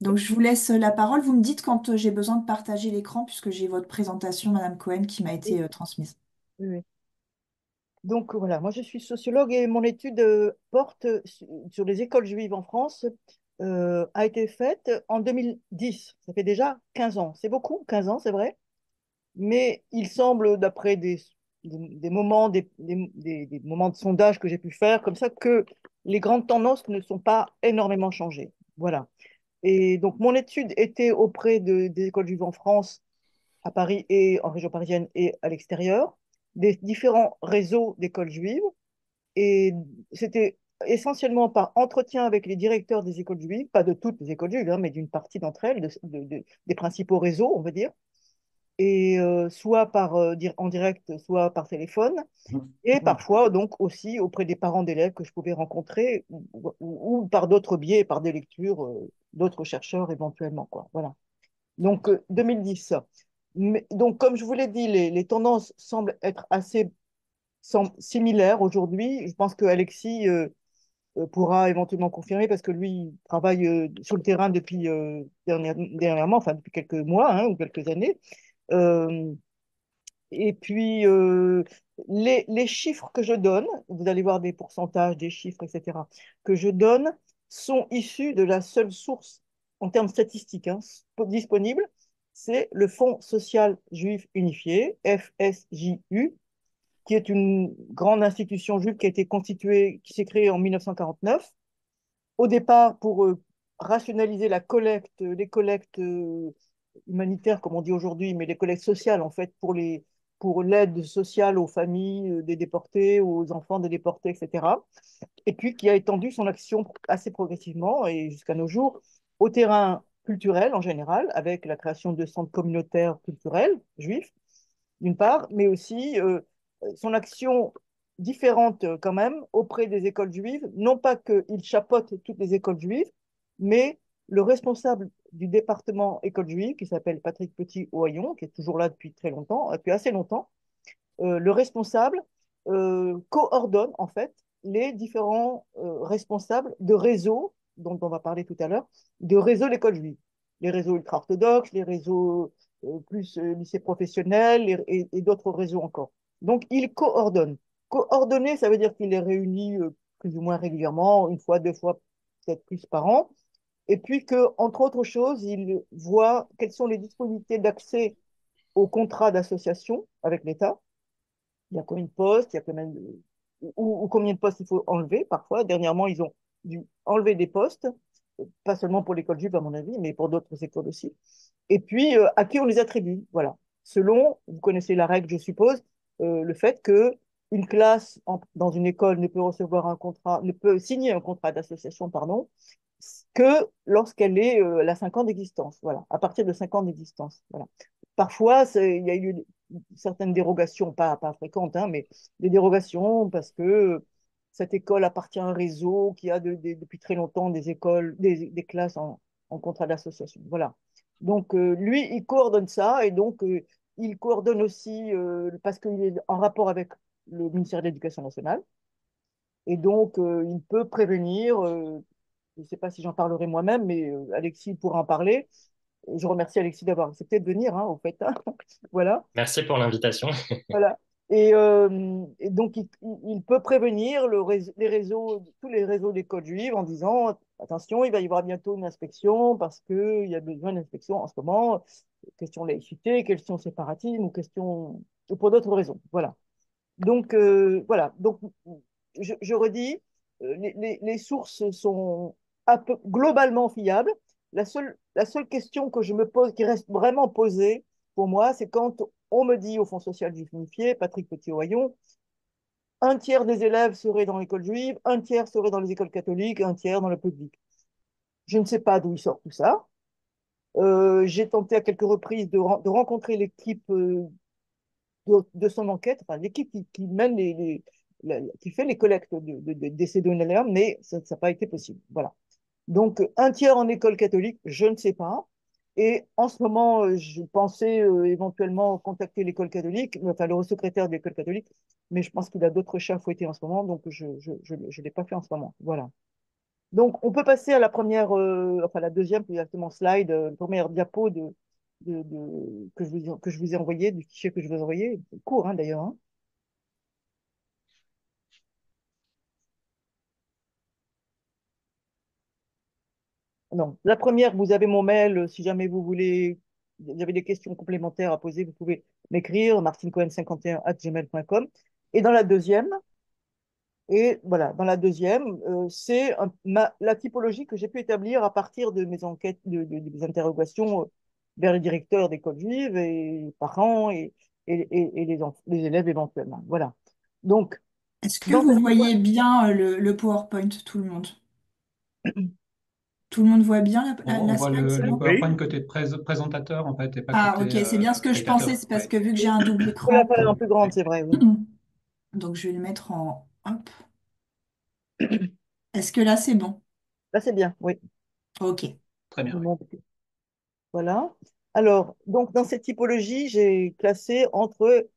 Donc, je vous laisse la parole. Vous me dites quand j'ai besoin de partager l'écran, puisque j'ai votre présentation, Madame Cohen, qui m'a Oui, été transmise. oui, oui. Donc voilà, moi je suis sociologue et mon étude porte sur les écoles juives en France, a été faite en 2010. Ça fait déjà 15 ans. C'est beaucoup, 15 ans, c'est vrai. Mais il semble, d'après des moments, des moments de sondage que j'ai pu faire, comme ça, que les grandes tendances ne sont pas énormément changées. Voilà. Et donc mon étude était auprès des écoles juives en France, à Paris et en région parisienne et à l'extérieur, des différents réseaux d'écoles juives. Et c'était essentiellement par entretien avec les directeurs des écoles juives, pas de toutes les écoles juives, hein, mais d'une partie d'entre elles, des principaux réseaux, on va dire, et soit en direct, soit par téléphone, et parfois donc aussi auprès des parents d'élèves que je pouvais rencontrer, ou par d'autres biais, par des lectures d'autres chercheurs éventuellement, quoi. Voilà. Donc 2010. Donc comme je vous l'ai dit, les tendances semblent être assez similaires aujourd'hui. Je pense que Alexis pourra éventuellement confirmer parce que lui il travaille sur le terrain depuis dernièrement, enfin depuis quelques mois, hein, ou quelques années. Euh, et puis, les chiffres que je donne, vous allez voir des pourcentages, des chiffres, etc., que je donne sont issus de la seule source en termes statistiques, hein, disponible, c'est le Fonds social juif unifié, FSJU, qui est une grande institution juive qui a été constituée, qui s'est créée en 1949, au départ pour rationaliser la collecte, les collectes humanitaires, comme on dit aujourd'hui, mais les collectes sociales, en fait, pour l'aide sociale aux familles des déportés, aux enfants des déportés, etc. Et puis qui a étendu son action assez progressivement et jusqu'à nos jours au terrain culturel en général, avec la création de centres communautaires culturels juifs, d'une part, mais aussi son action différente quand même auprès des écoles juives, non pas qu'il chapeaute toutes les écoles juives, mais le responsable du département école juive, qui s'appelle Patrick Petit-Ohaillon, qui est toujours là depuis très longtemps, depuis assez longtemps, le responsable coordonne en fait les différents responsables de réseaux, dont on va parler tout à l'heure, de réseaux d'écoles juives. Les réseaux ultra-orthodoxes, les réseaux plus lycées professionnels et d'autres réseaux encore. Donc, il coordonne. Coordonner, ça veut dire qu'il les réunit plus ou moins régulièrement, une fois, deux fois, peut-être plus par an. Et puis que, entre autres choses, il voit quelles sont les disponibilités d'accès aux contrats d'association avec l'État. Il y a combien de postes, il y a combien de... ou combien de postes il faut enlever parfois. Dernièrement, ils ont dû enlever des postes, pas seulement pour l'école juive à mon avis, mais pour d'autres écoles aussi. Et puis, à qui on les attribue, voilà. Selon, vous connaissez la règle, je suppose, le fait que une classe dans une école ne peut recevoir un contrat, ne peut signer un contrat d'association, pardon, que lorsqu'elle est elle a 5 ans d'existence, voilà, à partir de 5 ans d'existence, voilà. Parfois, il y a eu certaines dérogations, pas fréquentes, hein, mais des dérogations parce que cette école appartient à un réseau qui a depuis très longtemps des écoles, des classes en contrat d'association. Voilà. Donc, lui, il coordonne ça et donc, il coordonne aussi parce qu'il est en rapport avec le ministère de l'Éducation nationale et donc, il peut prévenir. Je ne sais pas si j'en parlerai moi-même, mais Alexis pourra en parler. Je remercie Alexis d'avoir accepté de venir, hein, au fait, hein. Voilà. Merci pour l'invitation. Voilà. Et donc, il peut prévenir les réseaux, tous les réseaux d'écoles juives en disant, attention, il va y avoir bientôt une inspection parce qu'il y a besoin d'inspection en ce moment, question laïcité, question séparatisme ou pour d'autres raisons. Voilà. Donc, voilà. Donc, je redis, les sources sont globalement fiables. La seule question que je me pose, qui reste vraiment posée pour moi, c'est quand on me dit au Fonds social juif unifié, Patrick Petit-Ohaillon, un tiers des élèves seraient dans l'école juive, un tiers seraient dans les écoles catholiques, un tiers dans le public. Je ne sais pas d'où il sort tout ça. J'ai tenté à quelques reprises de rencontrer l'équipe de son enquête, enfin l'équipe qui mène qui fait les collectes de ces données-là, mais ça n'a pas été possible. Voilà. Donc, un tiers en école catholique, je ne sais pas. Et en ce moment, je pensais éventuellement contacter l'école catholique, enfin le secrétaire de l'école catholique, mais je pense qu'il a d'autres chats à fouetter en ce moment, donc je ne l'ai pas fait en ce moment. Voilà. Donc, on peut passer à la première, enfin la deuxième, plus exactement slide, première diapo que je vous ai envoyé, du fichier que je vous ai envoyé. C'est court, hein, d'ailleurs, hein. Non. La première, vous avez mon mail. Si jamais vous avez des questions complémentaires à poser, vous pouvez m'écrire, martincohen51@gmail.com. Et dans la deuxième, et voilà, dans la deuxième, c'est la typologie que j'ai pu établir à partir de mes enquêtes, de mes interrogations vers les directeurs d'écoles juives et les parents et les élèves éventuellement. Voilà. Donc, Est-ce que dans vous cette voyez bien le PowerPoint, tout le monde? Tout le monde voit bien On la voit slide, c'est le bon? PowerPoint côté présentateur, en fait, et pas Ah, ok, côté c'est bien ce que je pensais, spectateur. c'est parce Oui. que vu que j'ai un double faut la écran, faire un peu grande, Oui. c'est vrai, oui. donc je vais le mettre en... Hop. Est-ce que là, c'est bon? Là, c'est bien, oui. Ok. Très bien, oui. Bon, voilà. Alors, donc, dans cette typologie, j'ai classé entre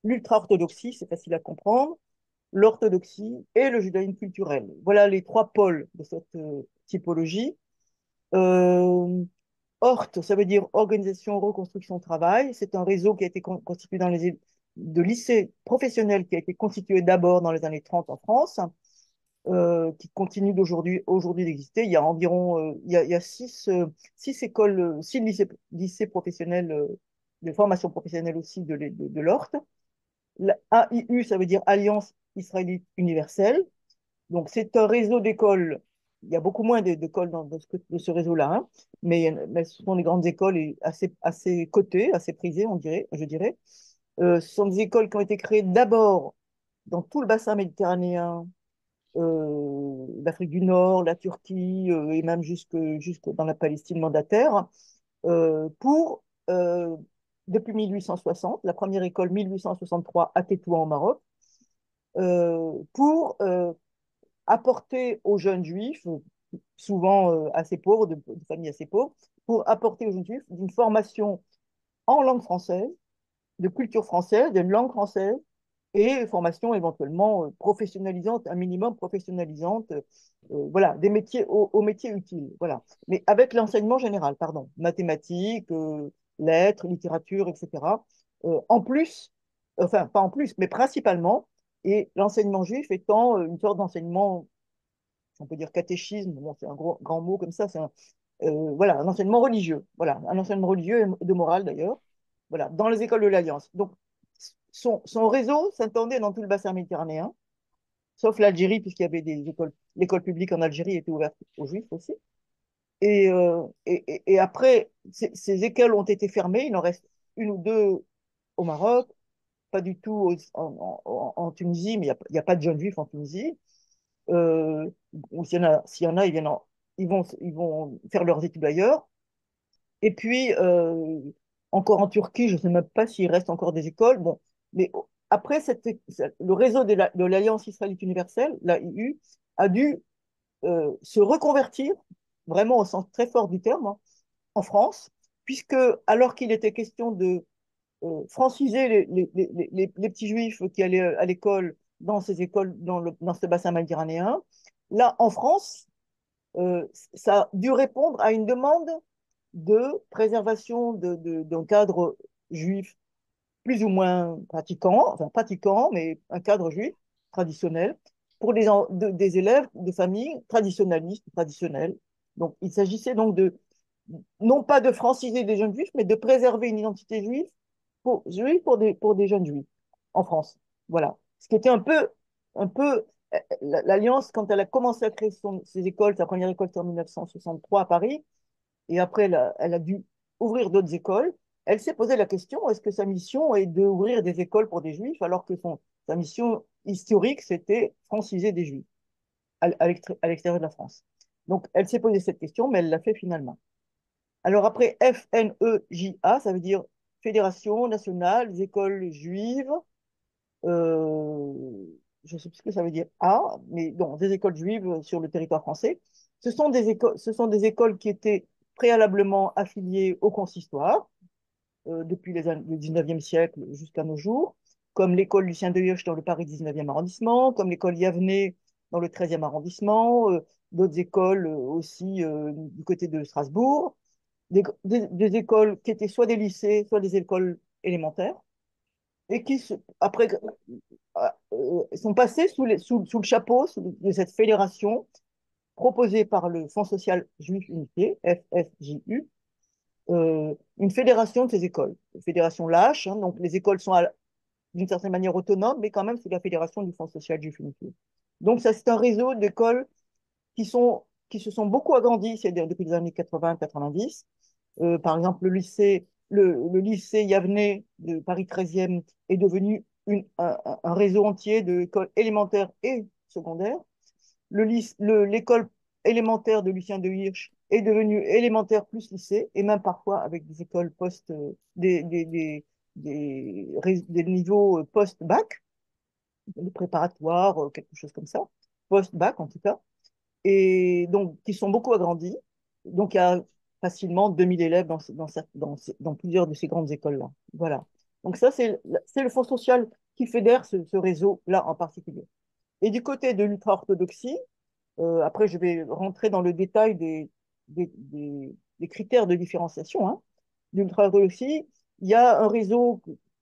l'ultra-orthodoxie, c'est facile à comprendre, l'orthodoxie et le judaïsme culturel. Voilà les trois pôles de cette typologie. Euh, ORT, ça veut dire Organisation, Reconstruction, Travail. C'est un réseau qui a été constitué de lycées professionnels qui a été constitué d'abord dans les années 30 en France, qui continue aujourd'hui d'exister. Il y a environ il y a six écoles, six lycées professionnels de formation professionnelle aussi de l'ORT. AIU, ça veut dire Alliance Israélite Universelle. Donc, c'est un réseau d'écoles. Il y a beaucoup moins d'écoles de ce réseau-là, hein, mais ce sont des grandes écoles et assez cotées, assez prisées, je dirais. Ce sont des écoles qui ont été créées d'abord dans tout le bassin méditerranéen, l'Afrique du Nord, la Turquie et même jusque dans la Palestine mandataire, pour, depuis 1860, la première école 1863 à Tétouan au Maroc, pour apporter aux jeunes juifs, souvent assez pauvres, de familles assez pauvres, pour apporter aux jeunes juifs une formation en langue française, de culture française, de langue française, et formation éventuellement professionnalisante, un minimum professionnalisante, voilà, des métiers aux métiers utiles, voilà. Mais avec l'enseignement général, pardon, mathématiques, lettres, littérature, etc. En plus, enfin pas en plus, mais principalement, et l'enseignement juif étant une sorte d'enseignement, on peut dire catéchisme, bon, c'est un grand mot comme ça, c'est voilà, un enseignement religieux, voilà, un enseignement religieux et de morale d'ailleurs, voilà, dans les écoles de l'Alliance. Donc, son réseau s'étendait dans tout le bassin méditerranéen, sauf l'Algérie, puisqu'il y avait des écoles, l'école publique en Algérie était ouverte aux Juifs aussi. Et après, ces écoles ont été fermées, il en reste une ou deux au Maroc, pas du tout en Tunisie, mais il y a pas de jeunes juifs en Tunisie. Ou s'il y en a, ils vont faire leurs études ailleurs. Et puis, encore en Turquie, je ne sais même pas s'il reste encore des écoles. Bon, mais après, le réseau de l'Alliance israélite universelle, l'AIU, a dû se reconvertir, vraiment au sens très fort du terme, hein, en France, puisque alors qu'il était question de franciser les petits juifs qui allaient à l'école dans ces écoles, dans ce bassin méditerranéen, là, en France, ça a dû répondre à une demande de préservation d'un cadre juif plus ou moins pratiquant, enfin pratiquant, mais un cadre juif traditionnel pour des élèves de familles traditionnalistes, traditionnelles. Donc, il s'agissait donc non pas de franciser des jeunes juifs, mais de préserver une identité juive pour des jeunes juifs en France. Voilà. Ce qui était un peu l'Alliance, quand elle a commencé à créer ses écoles, sa première école, c'était en 1963 à Paris, et après, elle a dû ouvrir d'autres écoles. Elle s'est posé la question, est-ce que sa mission est d'ouvrir des écoles pour des juifs, alors que sa mission historique, c'était franciser des juifs à l'extérieur de la France. Donc, elle s'est posé cette question, mais elle l'a fait finalement. Alors après, FNEJA, ça veut dire Fédération nationale des écoles juives. Euh, je ne sais plus ce que ça veut dire A, mais non, des écoles juives sur le territoire français. Ce sont des écoles qui étaient préalablement affiliées au consistoire depuis le 19e siècle jusqu'à nos jours, comme l'école Lucien de Hirsch dans le Paris 19e arrondissement, comme l'école Yavne dans le 13e arrondissement, d'autres écoles aussi du côté de Strasbourg, des écoles qui étaient soit des lycées, soit des écoles élémentaires, et qui, après, sont passées sous le chapeau de cette fédération proposée par le Fonds social juif unifié, FSJU, une fédération de ces écoles. Une fédération lâche, hein, donc les écoles sont d'une certaine manière autonomes, mais quand même sous la fédération du Fonds social juif unifié. Donc ça, c'est un réseau d'écoles qui se sont beaucoup agrandies depuis les années 80-90. Par exemple, le lycée Yavne de Paris 13e est devenu un réseau entier d'écoles élémentaires et secondaires. L'école élémentaire de Lucien de Hirsch est devenue élémentaire plus lycée, et même parfois avec des écoles des niveaux post-bac, des préparatoires, quelque chose comme ça, post-bac en tout cas, et donc qui sont beaucoup agrandis. Donc il y a facilement 2000 élèves dans plusieurs de ces grandes écoles-là. Voilà. Donc ça, c'est le Fonds social qui fédère ce réseau-là en particulier. Et du côté de l'ultra-orthodoxie, après, je vais rentrer dans le détail des critères de différenciation, hein. L'ultra-orthodoxie, il y a un réseau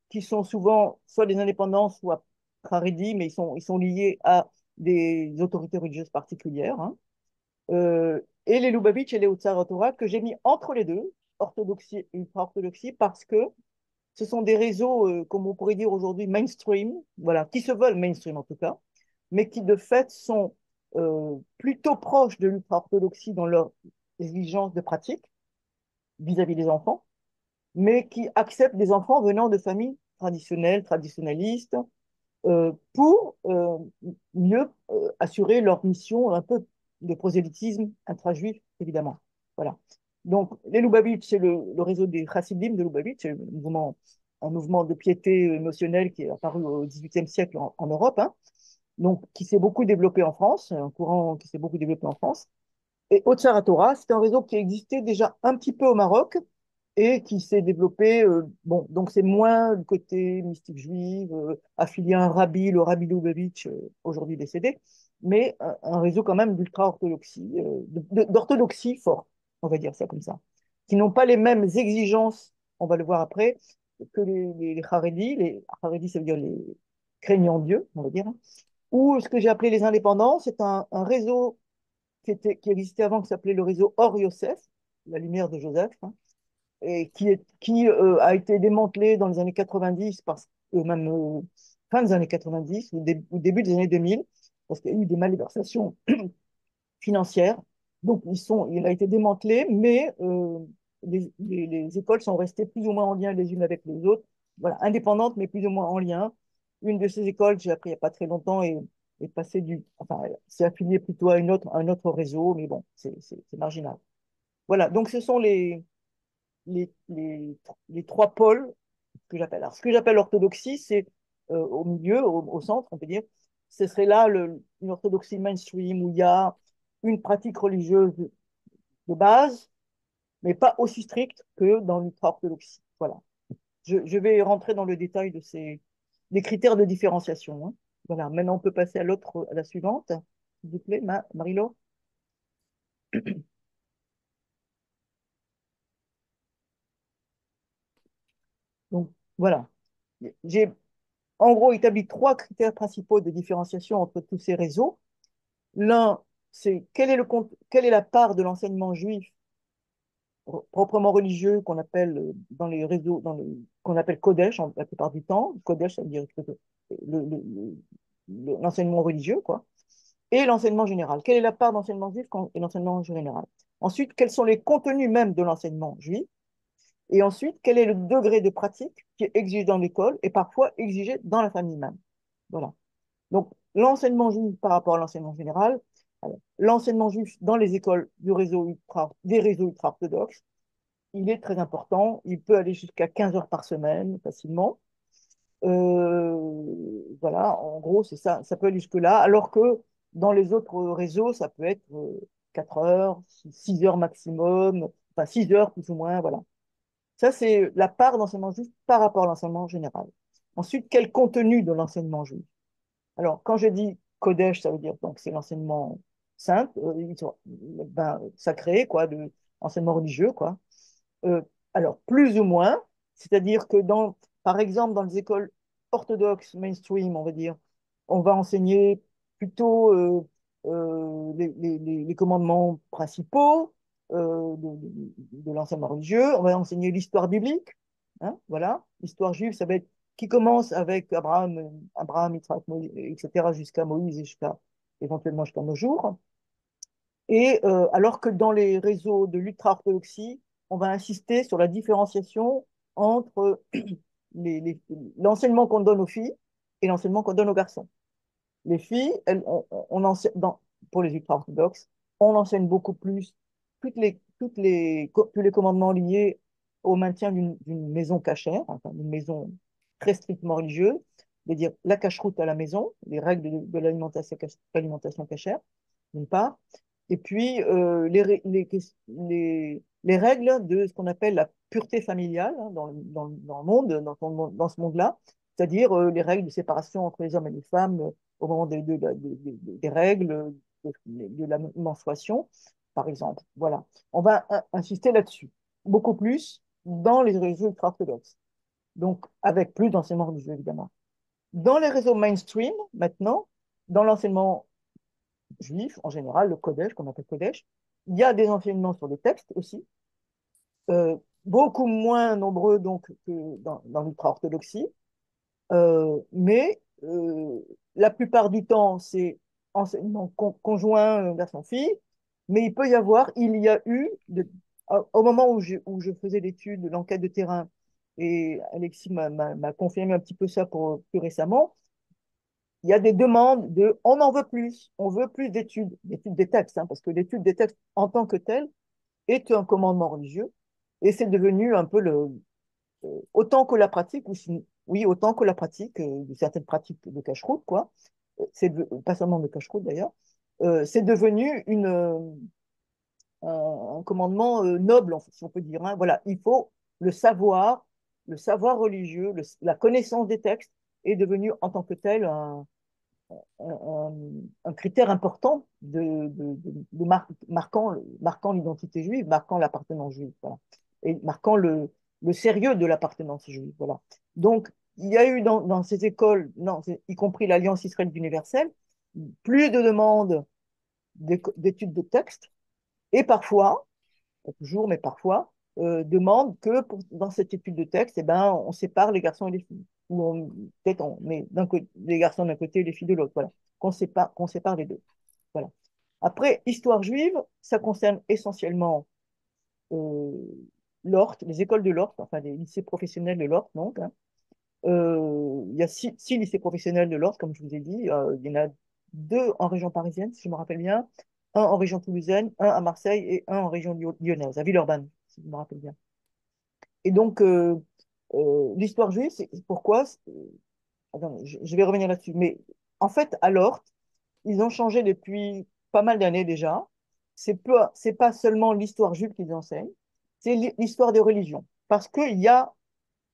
qui sont souvent soit des indépendants, soit Haredi, mais ils sont liés à des autorités religieuses particulières, hein. Et les Lubavitch et les Otsar Torah, que j'ai mis entre les deux, orthodoxie et ultra-orthodoxie, parce que ce sont des réseaux, comme on pourrait dire aujourd'hui, mainstream, voilà, qui se veulent mainstream en tout cas, mais qui de fait sont plutôt proches de l'ultra-orthodoxie dans leurs exigences de pratique vis-à-vis des enfants, mais qui acceptent des enfants venant de familles traditionnelles, traditionnalistes, pour mieux assurer leur mission un peu de prosélytisme intra-juif, évidemment. Voilà. Donc, les Lubavitch, c'est le réseau des Chassidim de Lubavitch, c'est un mouvement de piété émotionnelle qui est apparu au XVIIIe siècle en Europe, hein, donc qui s'est beaucoup développé en France, un courant qui s'est beaucoup développé en France. Et Otsar Torah, c'est un réseau qui existait déjà un petit peu au Maroc, et qui s'est développé. Bon, donc c'est moins le côté mystique juif, affilié à un rabbi, le rabbi Lubavitch, aujourd'hui décédé, mais un réseau quand même d'ultra-orthodoxie, d'orthodoxie forte, on va dire ça comme ça, qui n'ont pas les mêmes exigences, on va le voir après, que les Haredi. Les Haredi, ça veut dire les craignants Dieu, on va dire, hein. Ou ce que j'ai appelé les indépendants, c'est un réseau qui existait avant, qui s'appelait le réseau Or Yosef, la lumière de Joseph, hein, et qui a été démantelé dans les années 90, même fin des années 90 ou début des années 2000, parce qu'il y a eu des malversations financières. Donc, il a été démantelé, mais les écoles sont restées plus ou moins en lien les unes avec les autres, voilà, indépendantes, mais plus ou moins en lien. Une de ces écoles, j'ai appris il n'y a pas très longtemps, est passée enfin, s'est affiliée plutôt à un autre réseau, mais bon, c'est marginal. Voilà, donc ce sont les, les, les trois pôles que j'appelle. Alors, ce que j'appelle l'orthodoxie, c'est au milieu, au centre, on peut dire. Ce serait là une orthodoxie mainstream où il y a une pratique religieuse de base, mais pas aussi stricte que dans l'ultra-orthodoxie. Voilà. Je vais rentrer dans le détail des critères de différenciation, hein. Voilà. Maintenant, on peut passer à la suivante, s'il vous plaît, Marie-Laure. Donc, voilà. J'ai en gros établi trois critères principaux de différenciation entre tous ces réseaux. L'un, c'est quelle est la part de l'enseignement juif proprement religieux qu'on appelle dans les réseaux, qu'on appelle Kodesh la plupart du temps. Kodesh, ça veut dire l'enseignement religieux, quoi. Et l'enseignement général. Quelle est la part d'enseignement juif et l'enseignement général? Ensuite, quels sont les contenus même de l'enseignement juif? Et ensuite, quel est le degré de pratique qui est exigé dans l'école et parfois exigé dans la famille même? Voilà. Donc, l'enseignement juif par rapport à l'enseignement général, l'enseignement juif dans les écoles des réseaux ultra-orthodoxes, il est très important. Il peut aller jusqu'à 15 heures par semaine facilement. Voilà, en gros, c'est ça. Ça peut aller jusque-là. Alors que dans les autres réseaux, ça peut être 4 heures, 6 heures maximum, enfin 6 heures plus ou moins. Voilà. Ça, c'est la part d'enseignement juif par rapport à l'enseignement général. Ensuite, quel contenu de l'enseignement juif? Alors, quand je dis Kodesh, ça veut dire donc c'est l'enseignement saintes, ben, sacrées, quoi, de enseignement religieux, quoi. Euh, alors, plus ou moins, c'est-à-dire que par exemple, dans les écoles orthodoxes, mainstream, on va dire, on va enseigner plutôt les commandements principaux de l'enseignement religieux. On va enseigner l'histoire biblique, hein, voilà. L'histoire juive, ça va être qui commence avec Abraham, Yitzhak, etc., jusqu'à Moïse et éventuellement jusqu'à nos jours. Et alors que dans les réseaux de l'ultra-orthodoxie, on va insister sur la différenciation entre l'enseignement qu'on donne aux filles et l'enseignement qu'on donne aux garçons. Les filles, on enseigne, pour les ultra-orthodoxes, on enseigne beaucoup plus tous les commandements liés au maintien d'une maison cachère, enfin d'une maison très strictement religieuse, c'est-à-dire la cacheroute à la maison, les règles de l'alimentation cachère, d'une part, et puis les règles de ce qu'on appelle la pureté familiale, hein, dans le monde, dans ce monde-là, c'est-à-dire les règles de séparation entre les hommes et les femmes au moment des règles, de la menstruation, par exemple. Voilà. On va insister là-dessus, beaucoup plus dans les réseaux ultra-orthodoxes, donc avec plus d'enseignement religieux, évidemment. Dans les réseaux mainstream, maintenant, dans l'enseignement juif, en général, le Kodesh, qu'on appelle Kodesh, il y a des enseignements sur les textes aussi, beaucoup moins nombreux donc que dans l'ultra-orthodoxie, mais la plupart du temps, c'est enseignement conjoint garçon-fille, mais il y a eu, au moment où je faisais l'étude, l'enquête de terrain, et Alexis m'a confirmé un petit peu ça plus récemment, il y a des demandes on en veut plus, on veut plus d'études des textes, hein, parce que l'étude des textes en tant que telle est un commandement religieux, et c'est devenu un peu autant que la pratique, oui, autant que la pratique de certaines pratiques de cache-route, quoi. Pas seulement de cache-route d'ailleurs. C'est devenu un commandement noble, si on peut dire, hein. Voilà, il faut le le savoir religieux, la connaissance des textes est devenu en tant que tel un, un critère important marquant l'identité juive, marquant l'appartenance juive, voilà, et marquant le sérieux de l'appartenance juive. Voilà. Donc, il y a eu dans ces écoles, non, y compris l'Alliance israélite universelle, plus de demandes d'études de texte, et parfois, pas toujours, mais parfois, demande que dans cette étude de texte, eh ben, on sépare les garçons et les filles. Peut-être on met les garçons d'un côté et les filles de l'autre. Voilà. Qu'on sépare les deux. Voilà. Après, histoire juive, ça concerne essentiellement euh, l'Ort, les écoles de l'Ort, enfin les lycées professionnels de l'Ort, donc, hein. Il y a six lycées professionnels de l'Ort, comme je vous ai dit. Il y en a deux en région parisienne, si je me rappelle bien, un en région toulousaine, un à Marseille et un en région lyonnaise, à Villeurbanne, si je me rappelle bien. Et donc, l'histoire juive, c'est pourquoi, attends, je vais revenir là-dessus, mais en fait, à l'Ort, ils ont changé depuis pas mal d'années déjà. C'est pas seulement l'histoire juive qu'ils enseignent, c'est l'histoire des religions. Parce qu'il y a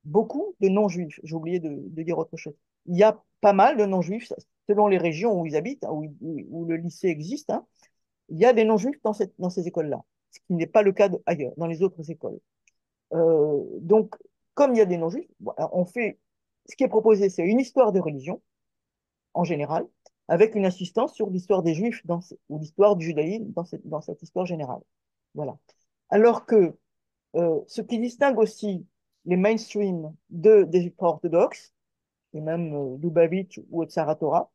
beaucoup de non-juifs. J'ai oublié de dire autre chose. Il y a pas mal de non-juifs, selon les régions où ils habitent, hein, où le lycée existe, hein. Il y a des non-juifs dans ces écoles-là, ce qui n'est pas le cas ailleurs, dans les autres écoles. Donc, comme il y a des non-juifs, voilà, ce qui est proposé, c'est une histoire de religion, en général, avec une insistance sur l'histoire des juifs ou l'histoire du judaïsme dans cette histoire générale. Voilà. Alors que ce qui distingue aussi les mainstream des ultra-orthodoxes, et même Lubavitch ou Otsara Torah,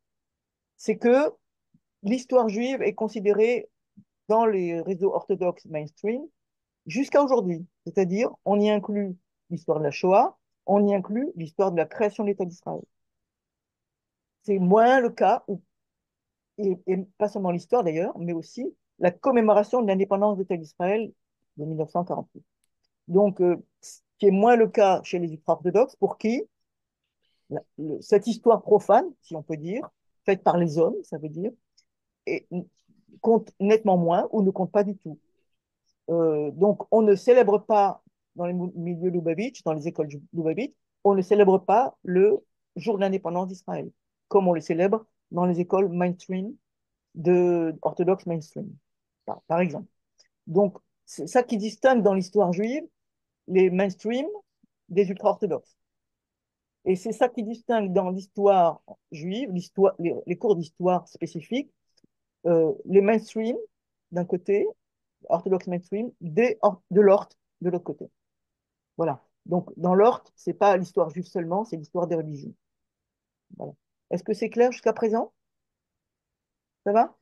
c'est que l'histoire juive est considérée dans les réseaux orthodoxes mainstream jusqu'à aujourd'hui. C'est-à-dire, on y inclut l'histoire de la Shoah, on y inclut l'histoire de la création de l'État d'Israël. C'est moins le cas, et pas seulement l'histoire d'ailleurs, mais aussi la commémoration de l'indépendance de l'État d'Israël de 1948. Donc, ce qui est moins le cas chez les ultra-orthodoxes, pour qui cette histoire profane, si on peut dire, faite par les hommes, ça veut dire, et, compte nettement moins ou ne compte pas du tout. Donc, on ne célèbre pas dans les milieux Lubavitch, dans les écoles Lubavitch, on ne célèbre pas le jour de l'indépendance d'Israël, comme on le célèbre dans les écoles mainstream de orthodoxe mainstream, par exemple. Donc, c'est ça qui distingue dans l'histoire juive les mainstream des ultra-orthodoxes. Et c'est ça qui distingue dans l'histoire juive, les cours d'histoire spécifiques, les mainstream d'un côté, orthodoxe mainstream, de l'ort de l'autre côté. Voilà. Donc, dans l'Orthe, c'est pas l'histoire juive seulement, c'est l'histoire des religions. Voilà. Est-ce que c'est clair jusqu'à présent? Ça va?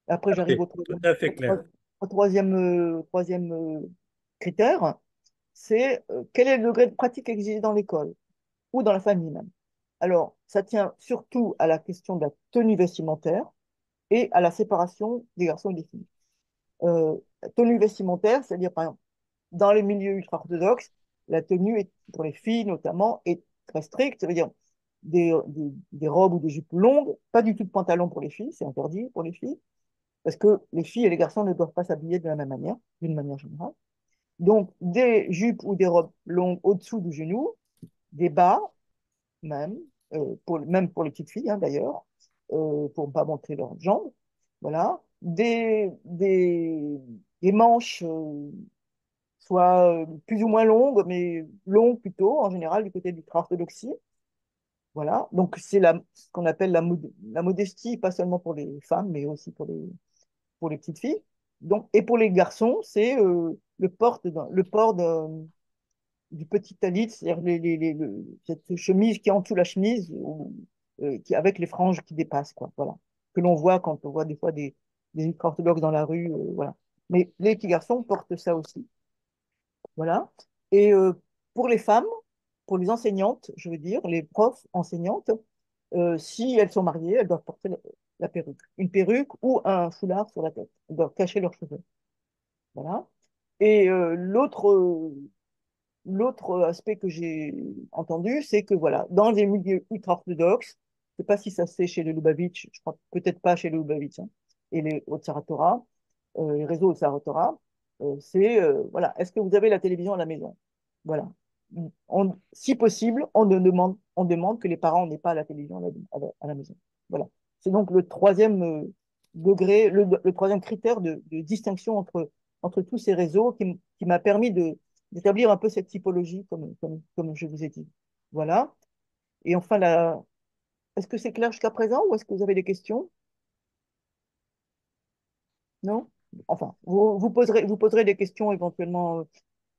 Après, j'arrive Tout à fait clair. au troisième critère, c'est quel est le degré de pratique exigé dans l'école ou dans la famille même. Alors, ça tient surtout à la question de la tenue vestimentaire et à la séparation des garçons et des filles. La tenue vestimentaire, c'est-à-dire, par exemple, dans les milieux ultra-orthodoxes, la tenue, pour les filles notamment, est très stricte. Ça veut dire des robes ou des jupes longues, pas du tout de pantalon pour les filles, c'est interdit pour les filles, parce que les filles et les garçons ne doivent pas s'habiller de la même manière, d'une manière générale. Donc, des jupes ou des robes longues au-dessous du genou, des bas, même, même pour les petites filles, hein, d'ailleurs, pour ne pas montrer leurs jambes. Voilà. Des manches soit plus ou moins longues, mais longues plutôt, en général, du côté du orthodoxie. Voilà. Donc, c'est ce qu'on appelle la modestie, pas seulement pour les femmes, mais aussi pour les petites filles. Donc, et pour les garçons, c'est le port du petit talit, c'est-à-dire cette chemise qui entoure la chemise, avec les franges qui dépassent, quoi. Voilà. Que l'on voit quand on voit des fois des ultra-orthodoxes dans la rue. Voilà. Mais les petits garçons portent ça aussi. Voilà. Et pour les femmes, pour les enseignantes, je veux dire, les profs enseignantes, si elles sont mariées, elles doivent porter la perruque. Une perruque ou un foulard sur la tête. Elles doivent cacher leurs cheveux. Voilà. Et l'autre aspect que j'ai entendu, c'est que voilà, dans les milieux ultra-orthodoxes, je ne sais pas si ça se fait chez les Lubavitch, je crois peut-être pas chez les Lubavitch, hein, et les Haute-Sarah Torah, les réseaux Haute-Sarah Torah, voilà, est-ce que vous avez la télévision à la maison? Voilà. Si possible, on demande que les parents n'aient pas la télévision à la maison. Voilà. C'est donc le troisième degré, le troisième critère de distinction entre tous ces réseaux qui m'a permis d'établir un peu cette typologie, comme je vous ai dit. Voilà. Et enfin, est-ce que c'est clair jusqu'à présent ou est-ce que vous avez des questions? Non? Enfin, vous poserez des questions éventuellement.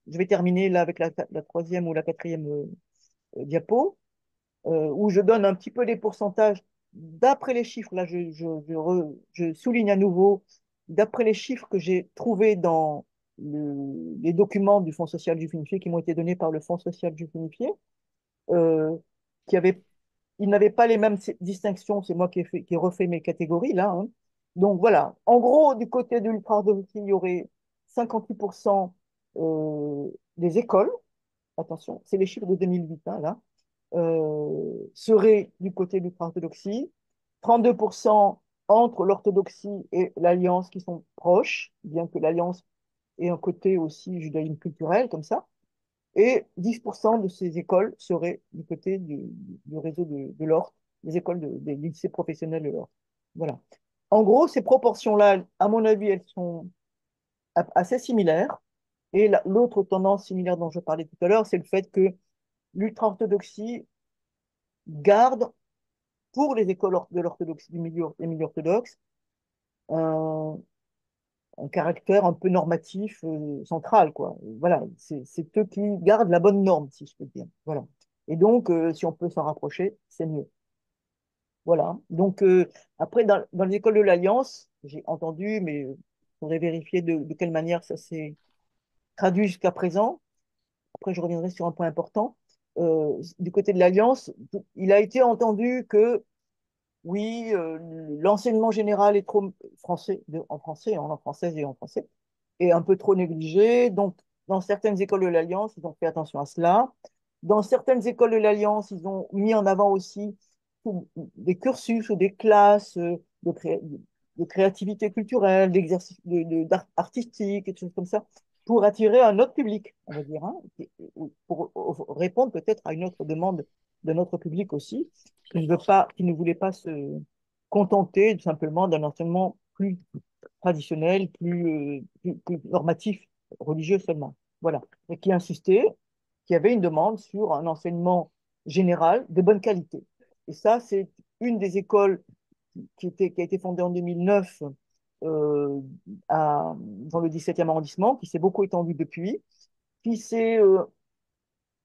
Je vais terminer là avec la troisième ou la quatrième diapo, où je donne un petit peu les pourcentages d'après les chiffres. Là, je souligne à nouveau, d'après les chiffres que j'ai trouvés dans les documents du Fonds social juif unifié qui m'ont été donnés par le Fonds social juif unifié, euh, qui avait, il n'avait pas les mêmes distinctions. C'est moi qui ai refait mes catégories là, hein. Donc voilà, en gros, du côté de l'ultra-orthodoxie, il y aurait 58% des écoles, attention, c'est les chiffres de 2008, hein, là, seraient du côté de l'ultra-orthodoxie, 32% entre l'orthodoxie et l'alliance qui sont proches, bien que l'alliance ait un côté aussi judaïsme culturel comme ça, et 10% de ces écoles seraient du côté du réseau de l'Orte, des écoles des lycées professionnels de l'Orte. Voilà. En gros, ces proportions-là, à mon avis, elles sont assez similaires. Et l'autre tendance similaire dont je parlais tout à l'heure, c'est le fait que l'ultra-orthodoxie garde pour les écoles de l'orthodoxie, des milieux orthodoxes, un, un caractère un peu normatif central, quoi. Voilà, c'est eux qui gardent la bonne norme, si je peux dire. Voilà. Et donc, si on peut s'en rapprocher, c'est mieux. Voilà. Donc, après, dans les écoles de l'Alliance, j'ai entendu, mais il faudrait vérifier de quelle manière ça s'est traduit jusqu'à présent. Après, je reviendrai sur un point important. Du côté de l'Alliance, il a été entendu que oui, l'enseignement général est trop français, en français, en langue française et en français, est un peu trop négligé. Donc, dans certaines écoles de l'Alliance, ils ont fait attention à cela. Dans certaines écoles de l'Alliance, ils ont mis en avant aussi des cursus ou des classes de créativité culturelle, d'exercice d'art artistique, et des choses comme ça, pour attirer un autre public, on va dire, hein, pour répondre peut-être à une autre demande de notre public aussi, qui ne voulait pas contenter tout simplement d'un enseignement plus traditionnel, plus normatif, religieux seulement. Voilà. Et qui insistait, qui avait une demande sur un enseignement général de bonne qualité. Et ça, c'est une des écoles qui a été fondée en 2009 euh, dans le 17e arrondissement, qui s'est beaucoup étendue depuis, qui s'est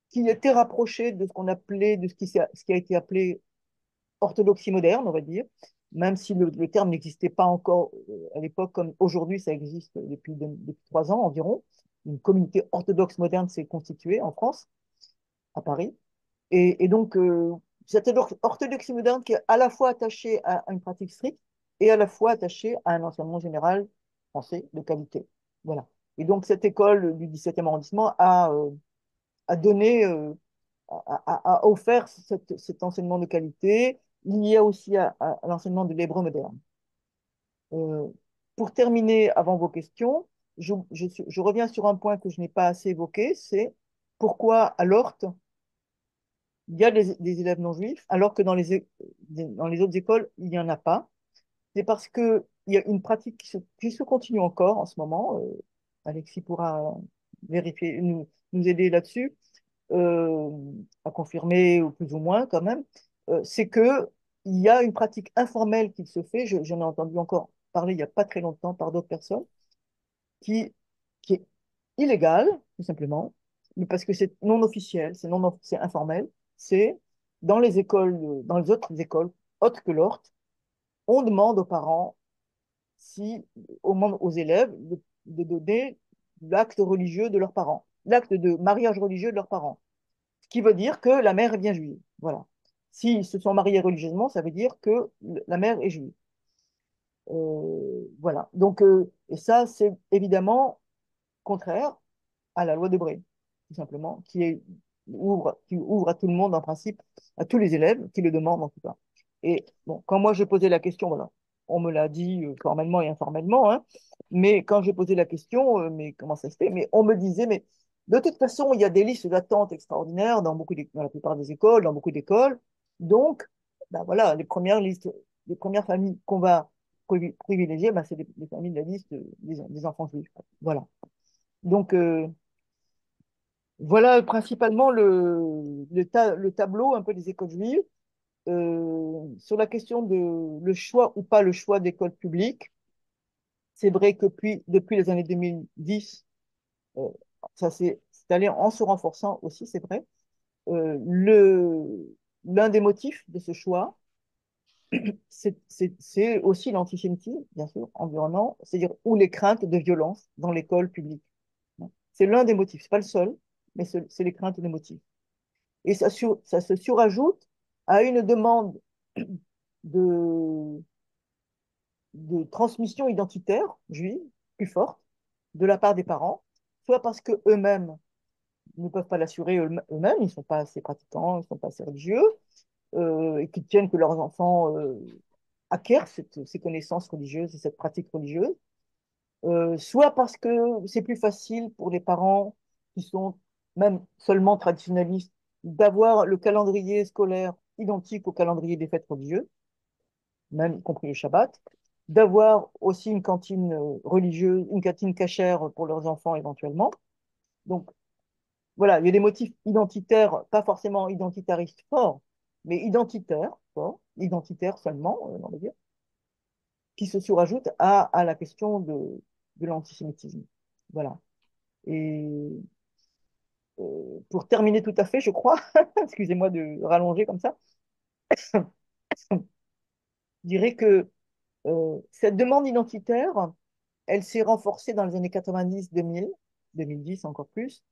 qui était rapprochée de ce qu'on appelait, de ce qui a été appelé orthodoxie moderne, on va dire, même si le terme n'existait pas encore à l'époque comme aujourd'hui, ça existe depuis 3 ans environ. Une communauté orthodoxe moderne s'est constituée en France, à Paris. Et donc, cette orthodoxie moderne qui est à la fois attachée à une pratique stricte et à la fois attachée à un enseignement général français de qualité. Voilà. Et donc, cette école du 17e arrondissement a donné, a offert cet enseignement de qualité. Il y a aussi à l'enseignement de l'hébreu moderne. Euh, pour terminer, avant vos questions, je reviens sur un point que je n'ai pas assez évoqué, c'est pourquoi à l'Orte, il y a des élèves non juifs, alors que dans les autres écoles, il n'y en a pas. C'est parce qu'il y a une pratique qui se continue encore en ce moment. Alexis pourra vérifier, nous aider là-dessus, euh, à confirmer, ou plus ou moins quand même. C'est que il y a une pratique informelle qui se fait, j'en ai entendu encore parler il n'y a pas très longtemps par d'autres personnes, qui, qui est illégale, tout simplement, mais parce que c'est non officiel, c'est informel, c'est dans les écoles, dans les autres écoles, autres que l'Orte, on demande aux parents, si, aux élèves, de donner l'acte religieux de leurs parents, l'acte de mariage religieux de leurs parents. Ce qui veut dire que la mère est bien juive. Voilà. S'ils se sont mariés religieusement, ça veut dire que la mère est juive. Voilà. Donc, et ça, c'est évidemment contraire à la loi de Bré, tout simplement, qui ouvre à tout le monde en principe, à tous les élèves qui le demandent en tout cas. Et bon, quand moi j'ai posé la question, voilà, on me l'a dit formellement et informellement, hein, mais quand j'ai posé la question, mais comment ça se fait? Mais on me disait, mais de toute façon, il y a des listes d'attente extraordinaires dans la plupart des écoles, dans beaucoup d'écoles. Donc, ben voilà, les premières familles qu'on va privilégier, ben, c'est les familles de la liste des enfants juifs. Voilà. Donc, voilà principalement le tableau un peu des écoles juives. Sur la question de le choix ou pas le choix d'écoles publiques, c'est vrai que depuis les années 2010, euh, c'est allé en se renforçant aussi, c'est vrai. L'un des motifs de ce choix, c'est aussi l'antisémitisme, bien sûr, environnant, c'est-à-dire ou les craintes de violence dans l'école publique. C'est l'un des motifs, c'est pas le seul, mais c'est les craintes et les motifs. Et ça se surajoute à une demande de, de transmission identitaire juive plus forte de la part des parents, soit parce que eux-mêmes ne peuvent pas l'assurer eux-mêmes, ils ne sont pas assez pratiquants, ils ne sont pas assez religieux, et qu'ils tiennent que leurs enfants acquièrent ces connaissances religieuses et cette pratique religieuse, soit parce que c'est plus facile pour les parents qui sont même seulement traditionnalistes d'avoir le calendrier scolaire identique au calendrier des fêtes religieuses, même y compris le Shabbat, d'avoir aussi une cantine religieuse, une cantine cachère pour leurs enfants éventuellement. Donc voilà, il y a des motifs identitaires, pas forcément identitaristes forts, mais identitaires forts, identitaires seulement, on va dire, qui se surajoutent à la question de l'antisémitisme. Voilà. Et pour terminer tout à fait, je crois, excusez-moi de rallonger comme ça, je dirais que cette demande identitaire, elle s'est renforcée dans les années 90, 2000, 2010 encore plus.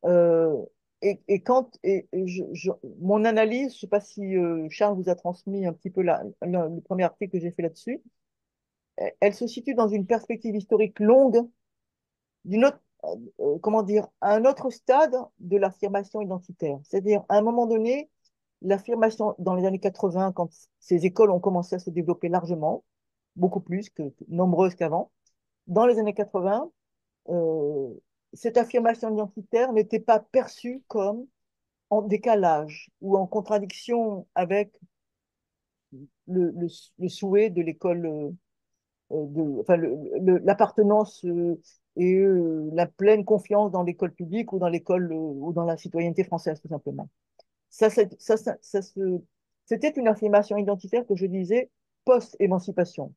Euh, mon analyse, je ne sais pas si Charles vous a transmis un petit peu le premier article que j'ai fait là-dessus, elle se situe dans une perspective historique longue d'une autre, comment dire, à un autre stade de l'affirmation identitaire. C'est-à-dire, à un moment donné, l'affirmation dans les années 80, quand ces écoles ont commencé à se développer largement, beaucoup plus que nombreuses qu'avant, dans les années 80, euh, cette affirmation identitaire n'était pas perçue comme en décalage ou en contradiction avec le souhait de l'école, enfin, l'appartenance et la pleine confiance dans l'école publique ou dans l'école ou dans la citoyenneté française, tout simplement. C'était une affirmation identitaire que je disais post-émancipation.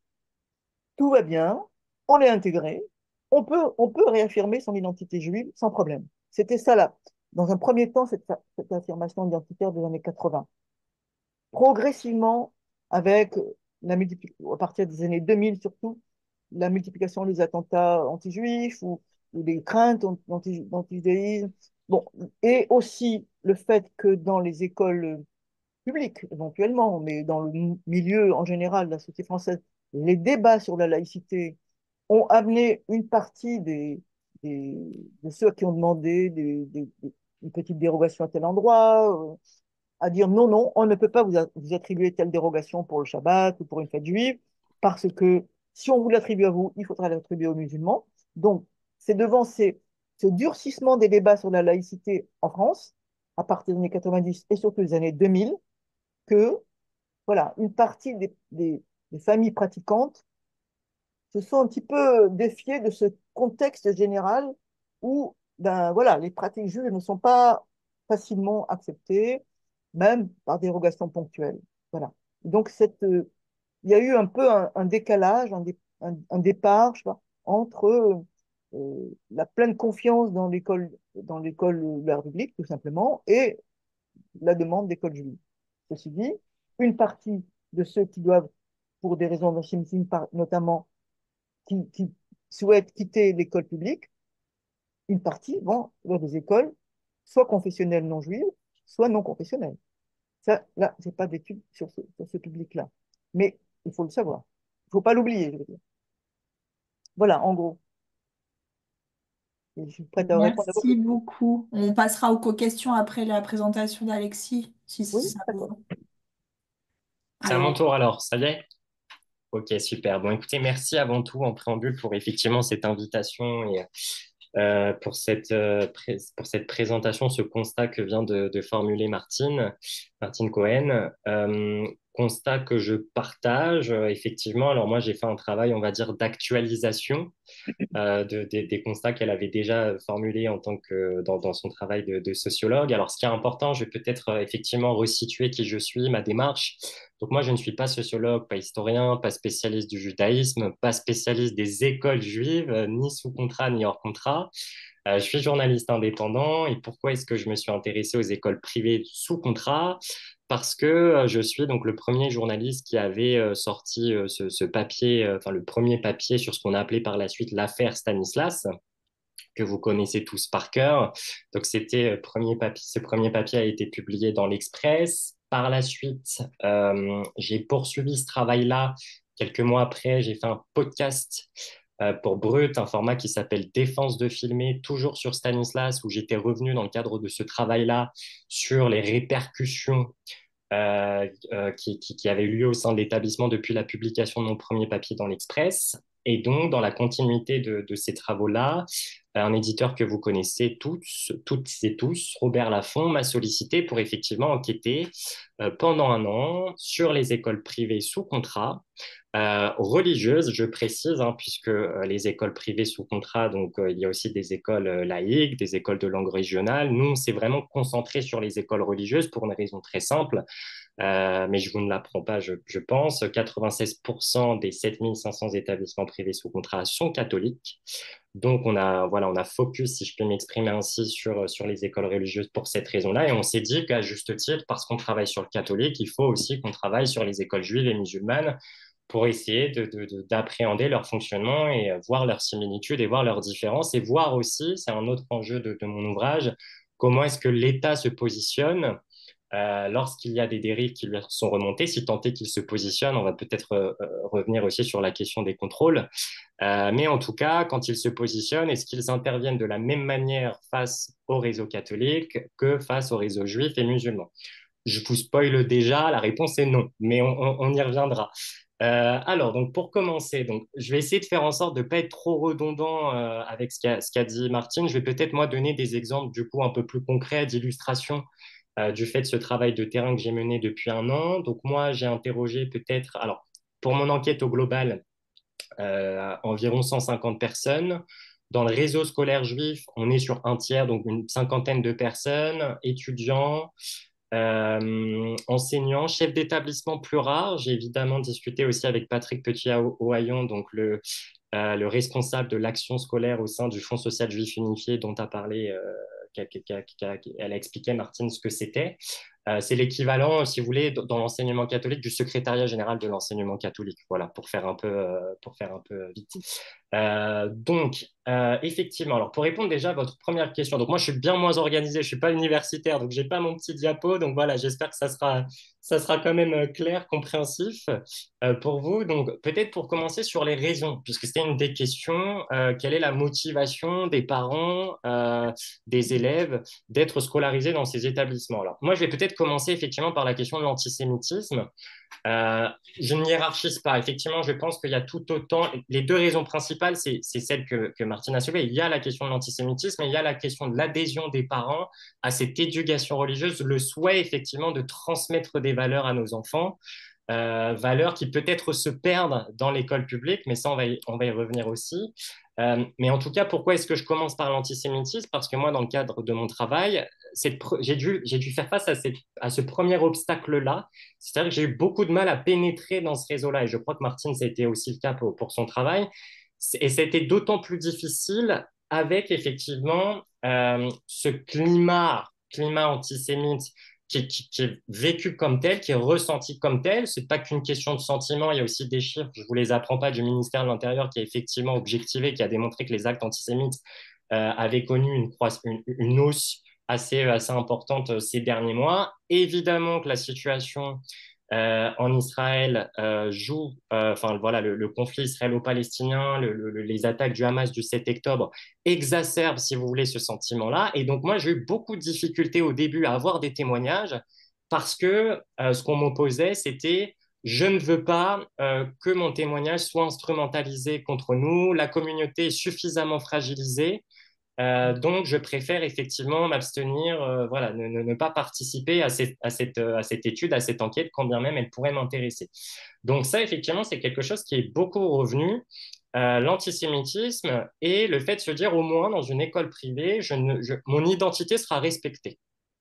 Tout va bien, on est intégré, on peut réaffirmer son identité juive sans problème. C'était ça là. Dans un premier temps, cette affirmation identitaire des années 80. Progressivement, avec à partir des années 2000 surtout, la multiplication des attentats anti-juifs ou des craintes d'antiséisme. Bon, et aussi le fait que dans les écoles publiques, éventuellement, mais dans le milieu en général de la société française, les débats sur la laïcité ont amené une partie des, de ceux qui ont demandé une petite dérogation à tel endroit, à dire non, non, on ne peut pas vous attribuer telle dérogation pour le Shabbat ou pour une fête juive, parce que si on vous l'attribue à vous, il faudra l'attribuer aux musulmans. Donc, c'est devant ce durcissement des débats sur la laïcité en France, à partir des années 90 et surtout des années 2000, que voilà, une partie des familles pratiquantes se sont un petit peu défiées de ce contexte général où ben, voilà, les pratiques juives ne sont pas facilement acceptées, même par dérogation ponctuelle. Voilà. Donc, il y a eu un peu un décalage, un départ, je sais pas, entre la pleine confiance dans l'école de la République, tout simplement, et la demande d'école juive. Ceci dit, une partie de ceux qui doivent, pour des raisons d'antisémitisme notamment, qui souhaitent quitter l'école publique, une partie vont vers des écoles soit confessionnelles non juives, soit non confessionnelles. Ça, là, je n'ai pas d'études sur ce public-là. Mais il faut le savoir. Il ne faut pas l'oublier, je veux dire. Voilà, en gros. Et je suis prête à répondre à vos Merci questions. beaucoup. On passera aux questions après la présentation d'Alexis, si Oui, ça vous va. d'accord. C'est à mon Alors, tour alors, ça y est? Ok, super. Bon, écoutez, merci avant tout en préambule pour effectivement cette invitation et pour cette présentation, ce constat que vient de formuler Martine Cohen. Constat que je partage, effectivement. Alors moi, j'ai fait un travail, on va dire, d'actualisation des constats qu'elle avait déjà formulés en tant que dans son travail de sociologue. Alors, ce qui est important, je vais peut-être effectivement resituer qui je suis, ma démarche. Donc, moi, je ne suis pas sociologue, pas historien, pas spécialiste du judaïsme, pas spécialiste des écoles juives, ni sous contrat, ni hors contrat. Je suis journaliste indépendant et pourquoi est-ce que je me suis intéressé aux écoles privées sous contrat? Parce que je suis donc le premier journaliste qui avait sorti ce papier, enfin le premier papier sur ce qu'on a appelé par la suite l'affaire Stanislas, que vous connaissez tous par cœur. Donc c'était premier papier, ce premier papier a été publié dans l'Express. Par la suite, j'ai poursuivi ce travail-là. Quelques mois après, j'ai fait un podcast pour Brut, un format qui s'appelle Défense de filmer, toujours sur Stanislas, où j'étais revenu dans le cadre de ce travail-là sur les répercussions qui avait eu lieu au sein de l'établissement depuis la publication de mon premier papier dans l'Express. Et donc, dans la continuité de ces travaux-là, un éditeur que vous connaissez toutes et tous, Robert Laffont, m'a sollicité pour effectivement enquêter pendant un an sur les écoles privées sous contrat, religieuses, je précise, hein, puisque les écoles privées sous contrat, donc il y a aussi des écoles laïques, des écoles de langue régionale. Nous, on s'est vraiment concentré sur les écoles religieuses pour une raison très simple. Mais je vous ne l'apprends pas, je pense. 96% des 7500 établissements privés sous contrat sont catholiques. Donc, on a focus, si je peux m'exprimer ainsi, sur les écoles religieuses pour cette raison-là. Et on s'est dit qu'à juste titre, parce qu'on travaille sur le catholique, il faut aussi qu'on travaille sur les écoles juives et musulmanes pour essayer d'appréhender leur fonctionnement et voir leurs similitudes et voir leurs différences et voir aussi, c'est un autre enjeu de mon ouvrage, comment est-ce que l'État se positionne lorsqu'il y a des dérives qui lui sont remontées, si tant est qu'il se positionne, on va peut-être revenir aussi sur la question des contrôles. Mais en tout cas, quand ils se positionnent, est-ce qu'ils interviennent de la même manière face au réseau catholique que face au réseau juif et musulman? Je vous spoile déjà, la réponse est non, mais on y reviendra. Alors, donc pour commencer, donc, je vais essayer de faire en sorte de ne pas être trop redondant avec ce qu'a dit Martine. Je vais peut-être moi donner des exemples du coup un peu plus concrets d'illustration du fait de ce travail de terrain que j'ai mené depuis un an. Donc moi, j'ai interrogé peut-être, alors pour mon enquête au global, environ 150 personnes. Dans le réseau scolaire juif, on est sur un tiers, donc une cinquantaine de personnes, étudiants, enseignants, chefs d'établissement plus rares. J'ai évidemment discuté aussi avec Patrick Petit-Ohaillon, donc le responsable de l'action scolaire au sein du Fonds social juif unifié dont a parlé, elle a expliqué, Martine, ce que c'était. C'est l'équivalent, si vous voulez, dans l'enseignement catholique, du secrétariat général de l'enseignement catholique. Voilà, pour faire un peu vite. Effectivement, alors pour répondre déjà à votre première question, donc moi je suis bien moins organisé, je ne suis pas universitaire, donc je n'ai pas mon petit diapo, donc voilà, j'espère que ça sera quand même clair, compréhensif pour vous. Donc peut-être pour commencer sur les raisons, puisque c'était une des questions, quelle est la motivation des parents, des élèves d'être scolarisés dans ces établissements? Alors moi je vais peut-être commencer effectivement par la question de l'antisémitisme. Euh, je ne hiérarchise pas. Effectivement, je pense qu'il y a tout autant. Les deux raisons principales, c'est celles que Martine a soulevées. Il y a la question de l'antisémitisme et il y a la question de l'adhésion des parents à cette éducation religieuse, le souhait effectivement de transmettre des valeurs à nos enfants, valeurs qui peut-être se perdent dans l'école publique, mais ça, on va y revenir aussi. Mais en tout cas, pourquoi est-ce que je commence par l'antisémitisme? Parce que moi, dans le cadre de mon travail, j'ai dû faire face à ce premier obstacle-là. C'est-à-dire que j'ai eu beaucoup de mal à pénétrer dans ce réseau-là. Et je crois que Martine, ça a été aussi le cas pour son travail. Et ça a été d'autant plus difficile avec effectivement ce climat antisémite qui est vécu comme tel, qui est ressenti comme tel. C'est pas qu'une question de sentiment, il y a aussi des chiffres, je vous les apprends pas, du ministère de l'Intérieur qui a effectivement objectivé, qui a démontré que les actes antisémites avaient connu une hausse assez importante ces derniers mois. Évidemment que la situation en Israël joue, enfin voilà, le conflit israélo-palestinien, les attaques du Hamas du 7 octobre exacerbent, si vous voulez, ce sentiment-là. Et donc moi, j'ai eu beaucoup de difficultés au début à avoir des témoignages parce que ce qu'on m'opposait, c'était je ne veux pas que mon témoignage soit instrumentalisé contre nous, la communauté est suffisamment fragilisée. Donc, je préfère effectivement m'abstenir, voilà, ne pas participer à cette étude, à cette enquête, quand bien même elle pourrait m'intéresser. Donc, ça, effectivement, c'est quelque chose qui est beaucoup revenu, l'antisémitisme et le fait de se dire, au moins, dans une école privée, mon identité sera respectée.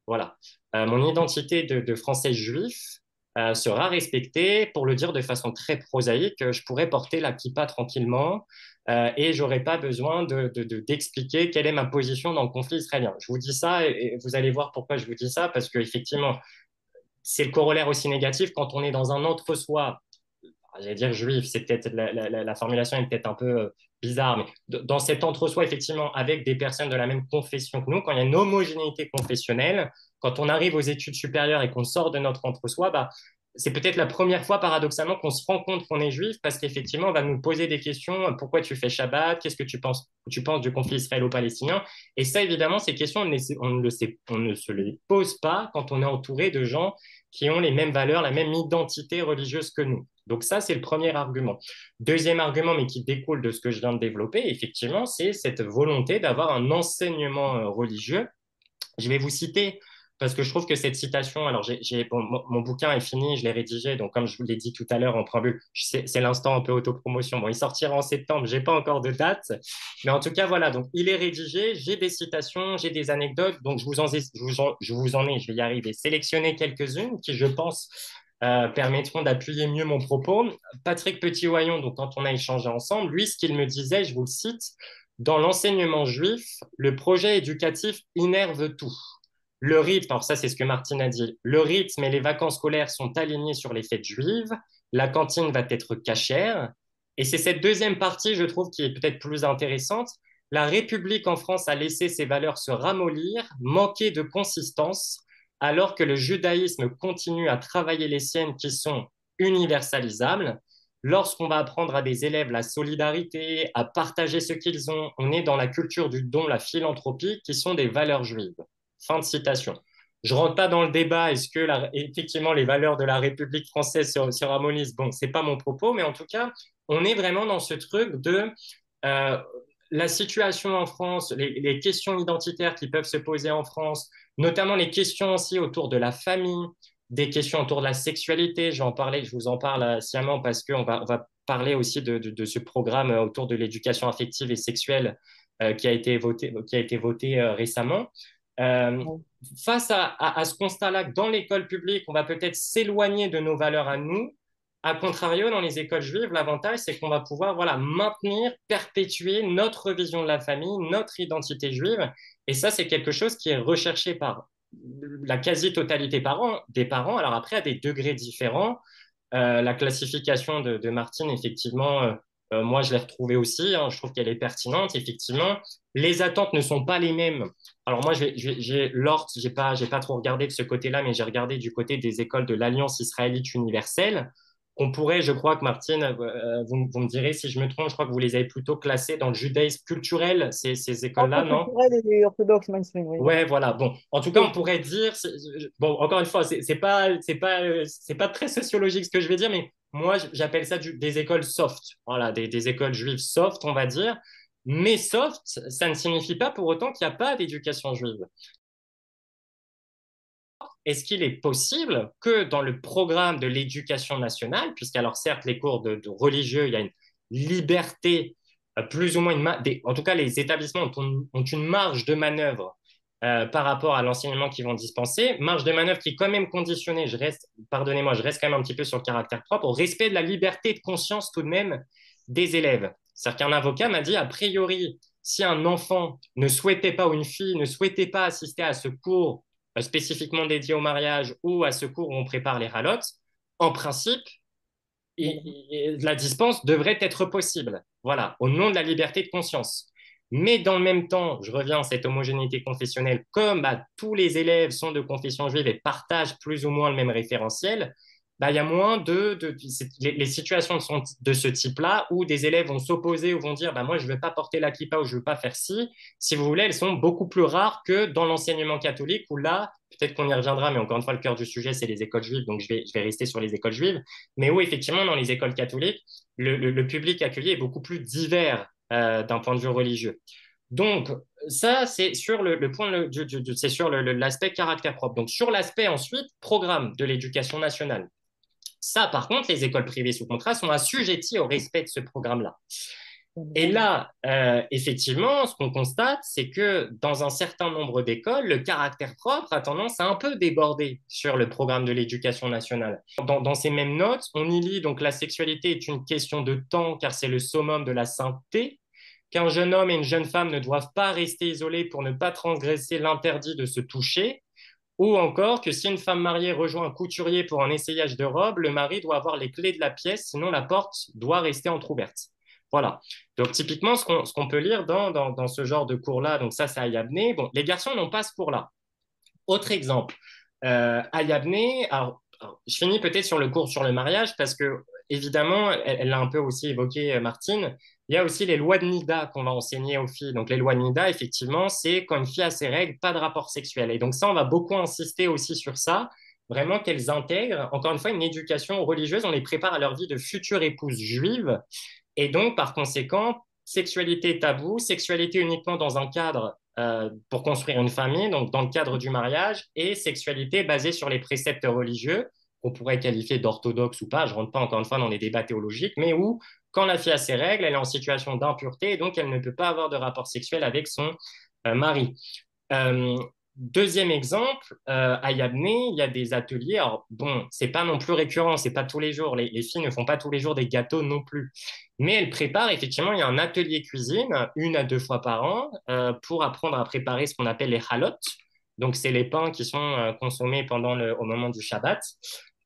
Voilà. Mon identité de français juif sera respectée, pour le dire de façon très prosaïque, je pourrais porter la kippa tranquillement et j'aurais pas besoin d'expliquer quelle est ma position dans le conflit israélien. Je vous dis ça et vous allez voir pourquoi je vous dis ça, parce qu'effectivement, c'est le corollaire aussi négatif quand on est dans un entre-soi. J'allais dire juif, c'est peut-être la formulation est peut-être un peu bizarre, mais dans cet entre-soi, effectivement, avec des personnes de la même confession que nous, quand il y a une homogénéité confessionnelle, quand on arrive aux études supérieures et qu'on sort de notre entre-soi, bah, c'est peut-être la première fois, paradoxalement, qu'on se rend compte qu'on est juif parce qu'effectivement, on va nous poser des questions. Pourquoi tu fais Shabbat? Qu'est-ce que tu penses du conflit israélo-palestinien? Et ça, évidemment, ces questions, on ne se les pose pas quand on est entouré de gens qui ont les mêmes valeurs, la même identité religieuse que nous. Donc ça, c'est le premier argument. Deuxième argument, mais qui découle de ce que je viens de développer, effectivement, c'est cette volonté d'avoir un enseignement religieux. Je vais vous citer, parce que je trouve que cette citation, alors bon, mon bouquin est fini, je l'ai rédigé, donc comme je vous l'ai dit tout à l'heure en préambule, c'est l'instant un peu autopromotion. Bon, il sortira en septembre, j'ai pas encore de date, mais en tout cas, voilà, donc il est rédigé, j'ai des citations, j'ai des anecdotes, donc je vous en ai, je vais y arriver, sélectionner quelques-unes qui, je pense, permettront d'appuyer mieux mon propos. Patrick Petit-Ohaillon, donc quand on a échangé ensemble, lui, ce qu'il me disait, je vous le cite, dans l'enseignement juif, le projet éducatif innerve tout. Le rythme, alors ça c'est ce que Martine a dit, le rythme et les vacances scolaires sont alignés sur les fêtes juives, la cantine va être cachère, et c'est cette deuxième partie, je trouve, qui est peut-être plus intéressante. La République en France a laissé ses valeurs se ramollir, manquer de consistance, alors que le judaïsme continue à travailler les siennes qui sont universalisables. Lorsqu'on va apprendre à des élèves la solidarité, à partager ce qu'ils ont, on est dans la culture du don, la philanthropie, qui sont des valeurs juives. Fin de citation. Je ne rentre pas dans le débat, est-ce que effectivement les valeurs de la République française se ramollissent? Bon, ce n'est pas mon propos, mais en tout cas, on est vraiment dans ce truc de la situation en France, les questions identitaires qui peuvent se poser en France, notamment les questions aussi autour de la famille, des questions autour de la sexualité. Je vais en parler, je vous en parle sciemment parce on va parler aussi de ce programme autour de l'éducation affective et sexuelle qui a été voté récemment. Euh, Ouais. Face à ce constat-là, que dans l'école publique, on va peut-être s'éloigner de nos valeurs à nous. A contrario, dans les écoles juives, l'avantage, c'est qu'on va pouvoir voilà, maintenir, perpétuer notre vision de la famille, notre identité juive. Et ça, c'est quelque chose qui est recherché par la quasi-totalité des parents. Alors après, à des degrés différents, la classification de Martine, effectivement, moi, je l'ai retrouvée aussi. Hein, je trouve qu'elle est pertinente. Effectivement, les attentes ne sont pas les mêmes. Alors moi, l'ORT, j'ai pas trop regardé de ce côté-là, mais j'ai regardé du côté des écoles de l'Alliance israélite universelle. On pourrait, je crois que Martine, vous me direz si je me trompe, je crois que vous les avez plutôt classées dans le judaïsme culturel, ces écoles-là, Entre non? culturel et orthodoxe mainstream, oui, voilà. Ouais, voilà. Bon, en tout cas, on Oui. pourrait dire, bon, encore une fois, c'est pas très sociologique ce que je vais dire, mais moi, j'appelle ça des écoles soft. Voilà, des écoles juives soft, on va dire. Mais soft, ça ne signifie pas pour autant qu'il n'y a pas d'éducation juive. Est-ce qu'il est possible que dans le programme de l'éducation nationale, puisqu'alors certes, les cours de religieux, il y a une liberté, plus ou moins, en tout cas, les établissements ont une marge de manœuvre par rapport à l'enseignement qu'ils vont dispenser, marge de manœuvre qui est quand même conditionnée, pardonnez-moi, je reste quand même un petit peu sur le caractère propre, au respect de la liberté de conscience tout de même des élèves. C'est-à-dire qu'un avocat m'a dit, a priori, si un enfant ne souhaitait pas ou une fille ne souhaitait pas assister à ce cours spécifiquement dédié au mariage ou à ce cours où on prépare les halotes, en principe, la dispense devrait être possible. Voilà, au nom de la liberté de conscience. Mais dans le même temps, je reviens à cette homogénéité confessionnelle, comme bah, tous les élèves sont de confession juive et partagent plus ou moins le même référentiel, bah, il y a moins les situations sont de ce type-là où des élèves vont s'opposer ou vont dire bah, moi je ne veux pas porter la kippa ou je ne veux pas faire ci. Si vous voulez, elles sont beaucoup plus rares que dans l'enseignement catholique où là, peut-être qu'on y reviendra, mais encore une fois, le cœur du sujet, c'est les écoles juives, donc je vais rester sur les écoles juives. Mais où effectivement, dans les écoles catholiques, le public accueilli est beaucoup plus divers d'un point de vue religieux. Donc, ça, c'est sur le point, c'est sur l'aspect caractère propre. Donc, sur l'aspect ensuite, programme de l'éducation nationale. Ça, par contre, les écoles privées sous contrat sont assujetties au respect de ce programme-là. Et là, effectivement, ce qu'on constate, c'est que dans un certain nombre d'écoles, le caractère propre a tendance à un peu déborder sur le programme de l'éducation nationale. Dans ces mêmes notes, on y lit donc la sexualité est une question de temps car c'est le summum de la sainteté, qu'un jeune homme et une jeune femme ne doivent pas rester isolés pour ne pas transgresser l'interdit de se toucher, ou encore que si une femme mariée rejoint un couturier pour un essayage de robe, le mari doit avoir les clés de la pièce, sinon la porte doit rester entrouverte. Voilà. Donc, typiquement, ce qu'on peut lire dans ce genre de cours-là, donc ça, c'est à Yabné. Bon, les garçons n'ont pas ce cours-là. Autre exemple, à Yabné, alors, je finis peut-être sur le cours sur le mariage parce que, évidemment, elle l'a un peu aussi évoqué, Martine, il y a aussi les lois de Nida qu'on va enseigner aux filles. Donc, les lois de Nida, effectivement, c'est quand une fille a ses règles, pas de rapport sexuel. Et donc, ça, on va beaucoup insister aussi sur ça, vraiment qu'elles intègrent, encore une fois, une éducation religieuse. On les prépare à leur vie de futures épouses juives. Et donc, par conséquent, sexualité taboue, sexualité uniquement dans un cadre pour construire une famille, donc dans le cadre du mariage, et sexualité basée sur les préceptes religieux, qu'on pourrait qualifier d'orthodoxe ou pas, je ne rentre pas encore une fois dans les débats théologiques, mais où, quand la fille a ses règles, elle est en situation d'impureté, et donc elle ne peut pas avoir de rapport sexuel avec son mari. Euh, Deuxième exemple, à Yabné, il y a des ateliers. Alors, bon, c'est pas non plus récurrent, c'est pas tous les jours. Les filles ne font pas tous les jours des gâteaux non plus. Mais elles préparent, effectivement, il y a un atelier cuisine, 1 à 2 fois par an, pour apprendre à préparer ce qu'on appelle les halot. Donc, c'est les pains qui sont consommés au moment du Shabbat.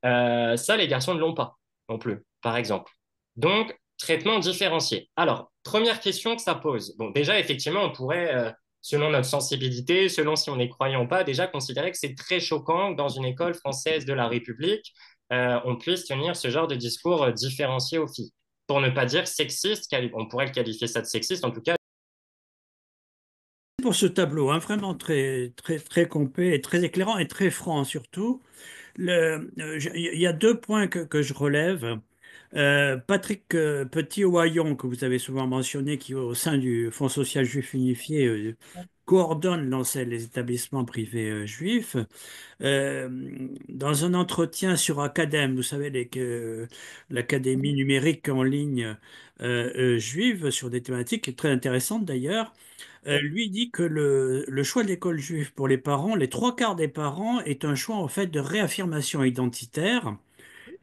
Ça, les garçons ne l'ont pas non plus, par exemple. Donc, traitement différencié. Alors, première question que ça pose. Bon, déjà, effectivement, on pourrait selon notre sensibilité, selon si on est croyant ou pas, déjà considérer que c'est très choquant que dans une école française de la République, on puisse tenir ce genre de discours différencié aux filles. Pour ne pas dire sexiste, on pourrait le qualifier ça de sexiste, en tout cas. Pour ce tableau, hein, vraiment très complet et très éclairant et très franc surtout. Il y a deux points que je relève. Patrick Petit-Ohaillon, que vous avez souvent mentionné, qui au sein du Fonds social juif unifié coordonne les établissements privés juifs, euh, dans un entretien sur Academ, vous savez, l'Académie numérique en ligne juive sur des thématiques qui est très intéressante d'ailleurs, lui dit que le choix de l'école juive pour les parents, les trois quarts des parents, est un choix en fait de réaffirmation identitaire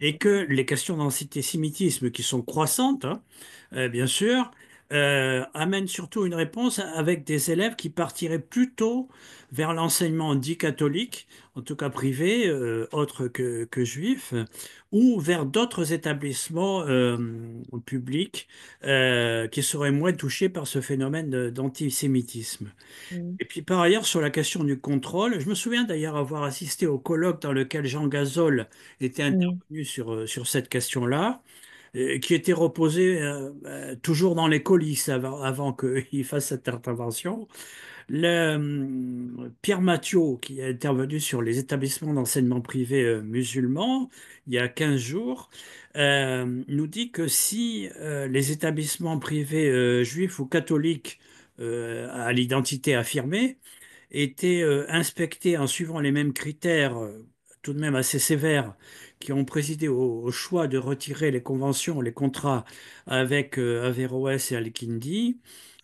et que les questions d'antisémitisme qui sont croissantes, hein, bien sûr, amènent surtout une réponse avec des élèves qui partiraient plutôt vers l'enseignement dit catholique, en tout cas privé, autre que juif, ou vers d'autres établissements publics qui seraient moins touchés par ce phénomène d'antisémitisme. Mm. Et puis par ailleurs, sur la question du contrôle, je me souviens d'ailleurs avoir assisté au colloque dans lequel Jean Gazol était Mm. intervenu sur cette question-là, qui était reposée toujours dans les coulisses avant qu'il fasse cette intervention. Pierre Mathiot, qui est intervenu sur les établissements d'enseignement privé musulmans il y a 15 jours, nous dit que si les établissements privés juifs ou catholiques à l'identité affirmée étaient inspectés en suivant les mêmes critères, tout de même assez sévères, qui ont présidé au choix de retirer les conventions, les contrats avec Averroès et Al-Kindi,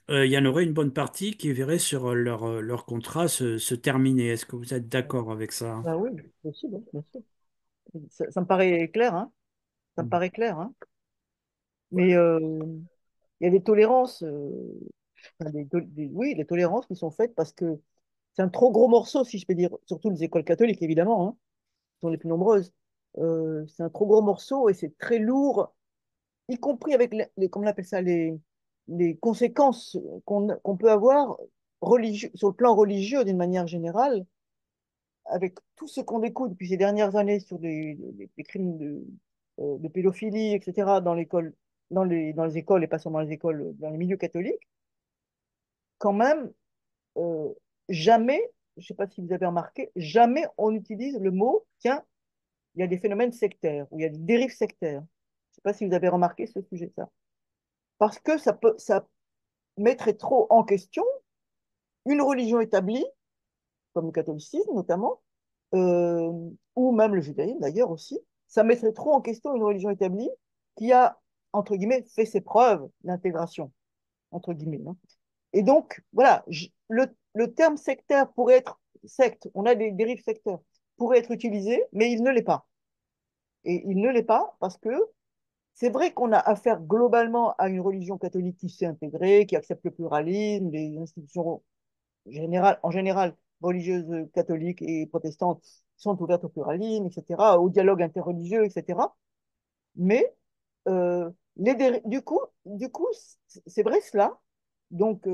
il y en aurait une bonne partie qui verrait sur leur contrat se terminer. Est-ce que vous êtes d'accord avec ça? Bah oui, possible, hein, bien sûr. Ça me paraît clair, hein. Ça me paraît clair, hein. Mais il y a des tolérances, enfin, oui, des tolérances qui sont faites parce que c'est un trop gros morceau, si je peux dire, surtout les écoles catholiques, évidemment, hein, qui sont les plus nombreuses. C'est un trop gros morceau et c'est très lourd, y compris avec comment on appelle ça, les conséquences qu'on peut avoir sur le plan religieux d'une manière générale, avec tout ce qu'on découvre depuis ces dernières années sur les crimes de pédophilie, etc., dans les écoles et pas seulement dans les écoles, dans les milieux catholiques, quand même, euh, jamais, je ne sais pas si vous avez remarqué, jamais on utilise le mot, tiens, il y a des phénomènes sectaires ou il y a des dérives sectaires. Je ne sais pas si vous avez remarqué ce sujet, ça. Parce que ça mettrait trop en question une religion établie, comme le catholicisme notamment, ou même le judaïsme d'ailleurs aussi, ça mettrait trop en question une religion établie qui a, entre guillemets, fait ses preuves d'intégration, entre guillemets, hein. Et donc, voilà, le terme sectaire pourrait être, secte, on a des dérives sectaires, pourrait être utilisé, mais il ne l'est pas. Et il ne l'est pas parce que c'est vrai qu'on a affaire globalement à une religion catholique qui s'est intégrée, qui accepte le pluralisme, les institutions en général, religieuses catholiques et protestantes sont ouvertes au pluralisme, etc., au dialogue interreligieux, etc. Mais du coup, c'est vrai cela. Donc,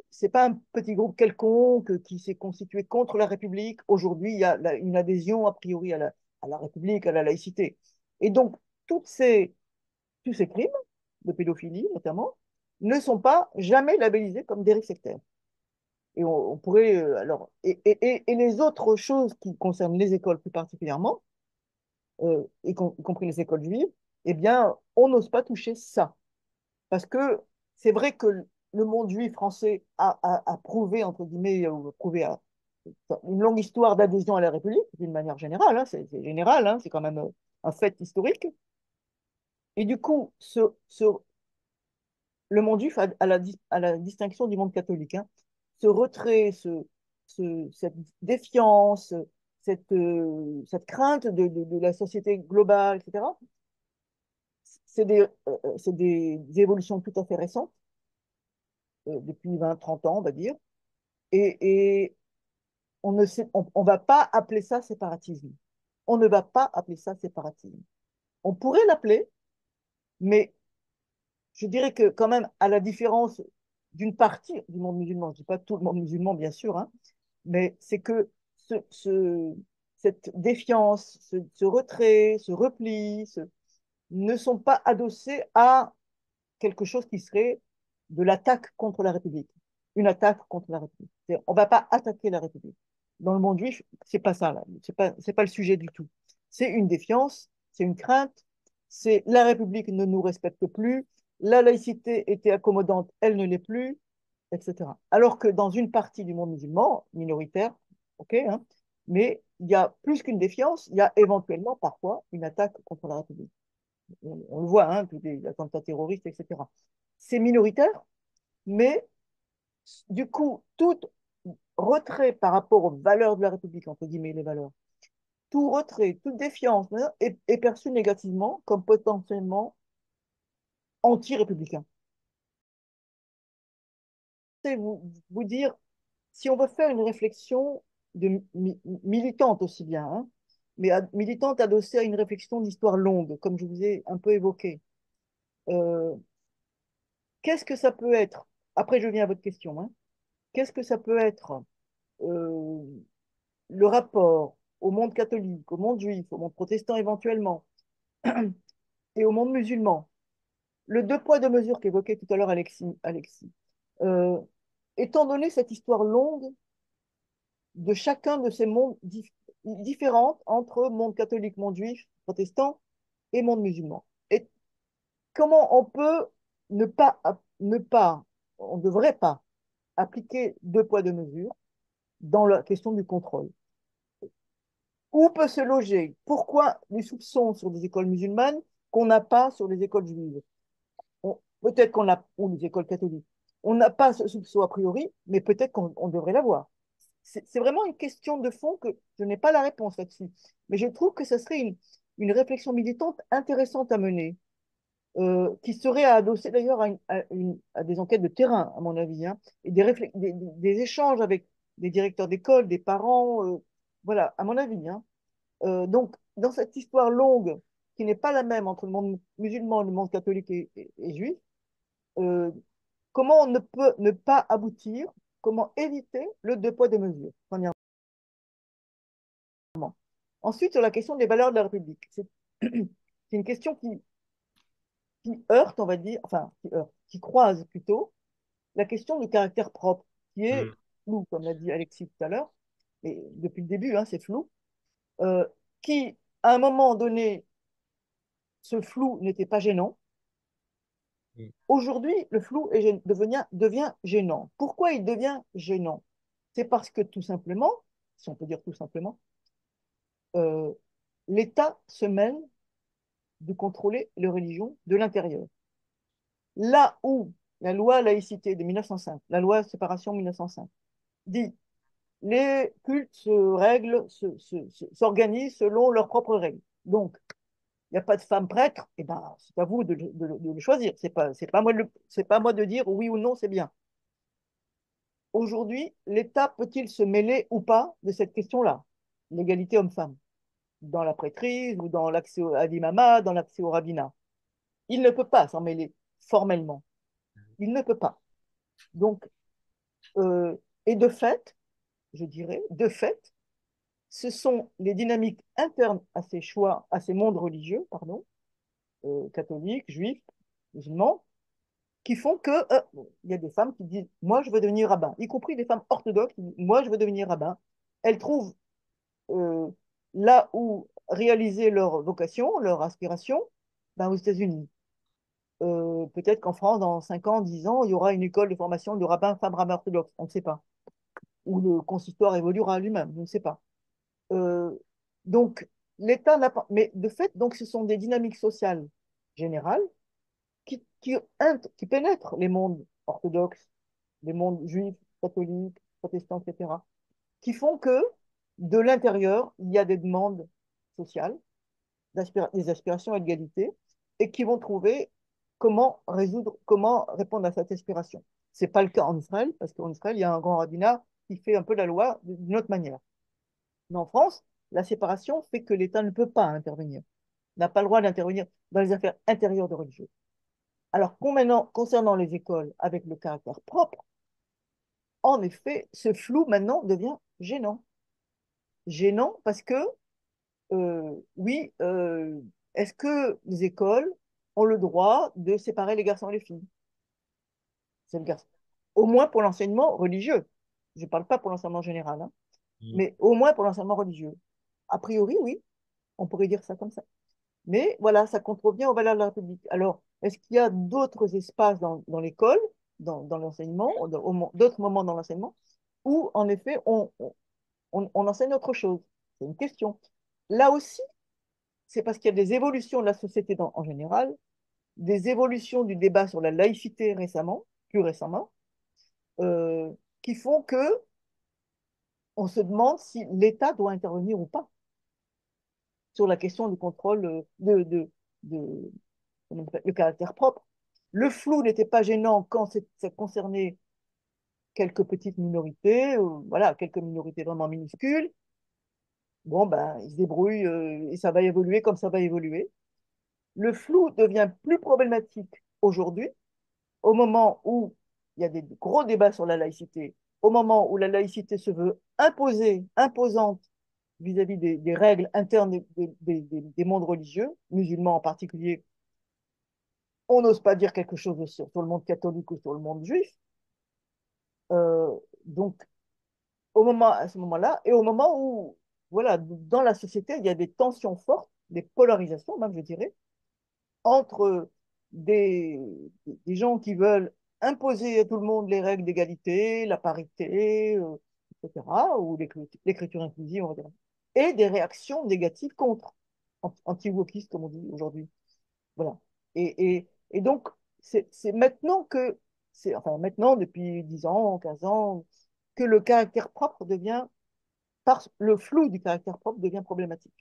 c'est pas un petit groupe quelconque qui s'est constitué contre la République. Aujourd'hui, il y a une adhésion a priori à la République, à la laïcité. Et donc, toutes ces, tous ces crimes de pédophilie, notamment, ne sont pas jamais labellisés comme dérives sectaires. Et on pourrait, alors, et les autres choses qui concernent les écoles plus particulièrement, y compris les écoles juives, eh bien, on n'ose pas toucher ça. Parce que c'est vrai que le monde juif français a prouvé, entre guillemets, ou prouvé une longue histoire d'adhésion à la République, d'une manière générale, hein, c'est général, hein, c'est quand même un fait historique. Et du coup, le monde juif, à la distinction du monde catholique, hein, ce retrait, cette défiance, cette crainte de la société globale, etc., c'est des évolutions tout à fait récentes, depuis 20-30 ans, on va dire, et on va pas appeler ça séparatisme. On ne va pas appeler ça séparatisme. On pourrait l'appeler, mais je dirais que quand même, à la différence d'une partie du monde musulman, je ne dis pas tout le monde musulman, bien sûr, hein, mais c'est que cette défiance, ce retrait, ce repli, ne sont pas adossés à quelque chose qui serait de l'attaque contre la République. Une attaque contre la République. On ne va pas attaquer la République. Dans le monde juif, c'est pas ça, là. C'est pas le sujet du tout. C'est une défiance, c'est une crainte, c'est la République ne nous respecte plus, la laïcité était accommodante, elle ne l'est plus, etc. Alors que dans une partie du monde musulman, minoritaire, ok, hein, mais il y a plus qu'une défiance, il y a éventuellement parfois une attaque contre la République. On le voit, hein, tous les attentats terroristes, etc. C'est minoritaire, mais du coup, tout retrait par rapport aux valeurs de la République, entre guillemets, les valeurs, tout retrait, toute défiance hein, est perçu négativement comme potentiellement anti-républicain. C'est vous dire, si on veut faire une réflexion militante aussi bien, hein, mais militante adossée à une réflexion d'histoire longue, comme je vous ai un peu évoqué, euh, qu'est-ce que ça peut être, après je viens à votre question, hein, qu'est-ce que ça peut être euh, le rapport au monde catholique, au monde juif, au monde protestant éventuellement, et au monde musulman, le deux poids, deux mesures qu'évoquait tout à l'heure Alexis, euh, étant donné cette histoire longue de chacun de ces mondes différents entre monde catholique, monde juif, protestant et monde musulman. Et comment on peut ne pas, on ne devrait pas appliquer deux poids, deux mesures dans la question du contrôle. Où peut se loger? Pourquoi les soupçons sur des écoles musulmanes qu'on n'a pas sur les écoles juives? Peut-être qu'on a, ou les écoles catholiques. On n'a pas ce soupçon a priori, mais peut-être qu'on devrait l'avoir. C'est vraiment une question de fond que je n'ai pas la réponse là-dessus. Mais je trouve que ce serait une réflexion militante intéressante à mener, qui serait à adosser d'ailleurs à des enquêtes de terrain, à mon avis, hein, et des échanges avec des directeurs d'école, des parents, voilà, à mon avis. Hein. Donc, dans cette histoire longue, qui n'est pas la même entre le monde musulman, le monde catholique et juif, euh, comment on ne peut ne pas aboutir, comment éviter le deux poids, deux mesures, premièrement. Ensuite, sur la question des valeurs de la République, c'est une question qui heurte, on va dire, enfin, qui croise plutôt la question du caractère propre, qui est Mm. flou, comme l'a dit Alexis tout à l'heure, et depuis le début, hein, c'est flou, euh, qui, à un moment donné, ce flou n'était pas gênant. Mm. Aujourd'hui, le flou devient gênant. Pourquoi il devient gênant? C'est parce que tout simplement, si on peut dire tout simplement, euh, l'État se mêle de contrôler les religions de l'intérieur. Là où la loi laïcité de 1905, la loi séparation 1905, dit les cultes s'organisent selon leurs propres règles. Donc, il n'y a pas de femme prêtre, et ben, c'est à vous de le choisir. C'est pas moi de dire oui ou non, c'est bien. Aujourd'hui, l'État peut-il se mêler ou pas de cette question-là, l'égalité homme-femme, dans la prêtrise ou dans l'accès à l'imama, dans l'accès au rabbinat? Il ne peut pas s'en mêler formellement. Il ne peut pas. Donc, et de fait, je dirais, de fait, ce sont les dynamiques internes à ces choix, à ces mondes religieux, pardon, catholiques, juifs, musulmans, qui font que il y a des femmes qui disent, moi, je veux devenir rabbin, y compris des femmes orthodoxes qui disent, moi, je veux devenir rabbin. Elles trouvent euh, là où réaliser leur vocation, leur aspiration, ben, aux États-Unis. Peut-être qu'en France, dans 5 ans, 10 ans, il y aura une école de formation de rabbins, femmes rabbins orthodoxes, on ne sait pas. Ou le consistoire évoluera lui-même, je ne sais pas. Euh, donc, l'État n'a pas. Mais de fait, donc, ce sont des dynamiques sociales générales qui pénètrent les mondes orthodoxes, les mondes juifs, catholiques, protestants, etc., qui font que de l'intérieur, il y a des demandes sociales, des aspirations à l'égalité, et qui vont trouver comment répondre à cette aspiration. Ce n'est pas le cas en Israël, parce qu'en Israël, il y a un grand rabbinat qui fait un peu la loi d'une autre manière. Mais en France, la séparation fait que l'État ne peut pas intervenir, n'a pas le droit d'intervenir dans les affaires intérieures de religieux. Alors, concernant les écoles avec le caractère propre, en effet, ce flou maintenant devient gênant. Gênant parce que, oui, est-ce que les écoles ont le droit de séparer les garçons et les filles? C'est le garçon. Au moins pour l'enseignement religieux. Je ne parle pas pour l'enseignement général, hein, Mm. mais au moins pour l'enseignement religieux. A priori, oui, on pourrait dire ça comme ça. Mais voilà, ça contrevient aux valeurs de la République. Alors, est-ce qu'il y a d'autres espaces dans l'école, dans l'enseignement, d'autres moments dans l'enseignement, où en effet on enseigne autre chose? C'est une question. Là aussi, c'est parce qu'il y a des évolutions de la société en général, des évolutions du débat sur la laïcité récemment, plus récemment, euh, qui font que on se demande si l'État doit intervenir ou pas sur la question du contrôle de le caractère propre. Le flou n'était pas gênant quand ça concernait quelques petites minorités, voilà, quelques minorités vraiment minuscules. Bon, ben, ils se débrouillent et ça va évoluer comme ça va évoluer. Le flou devient plus problématique aujourd'hui, au moment où il y a des gros débats sur la laïcité, au moment où la laïcité se veut imposante vis-à-vis des règles internes des mondes religieux, musulmans en particulier. On n'ose pas dire quelque chose sur le monde catholique ou sur le monde juif. Donc, à ce moment-là, et au moment où, voilà, dans la société, il y a des tensions fortes, des polarisations, même, je dirais, entre des, des gens qui veulent imposer à tout le monde les règles d'égalité, la parité, etc., ou l'écriture inclusive, on va dire, et des réactions négatives contre, anti-wokistes, comme on dit aujourd'hui. Voilà. Et donc, c'est maintenant enfin maintenant, depuis 10 ans, 15 ans, que le caractère propre devient, par le flou du caractère propre devient problématique.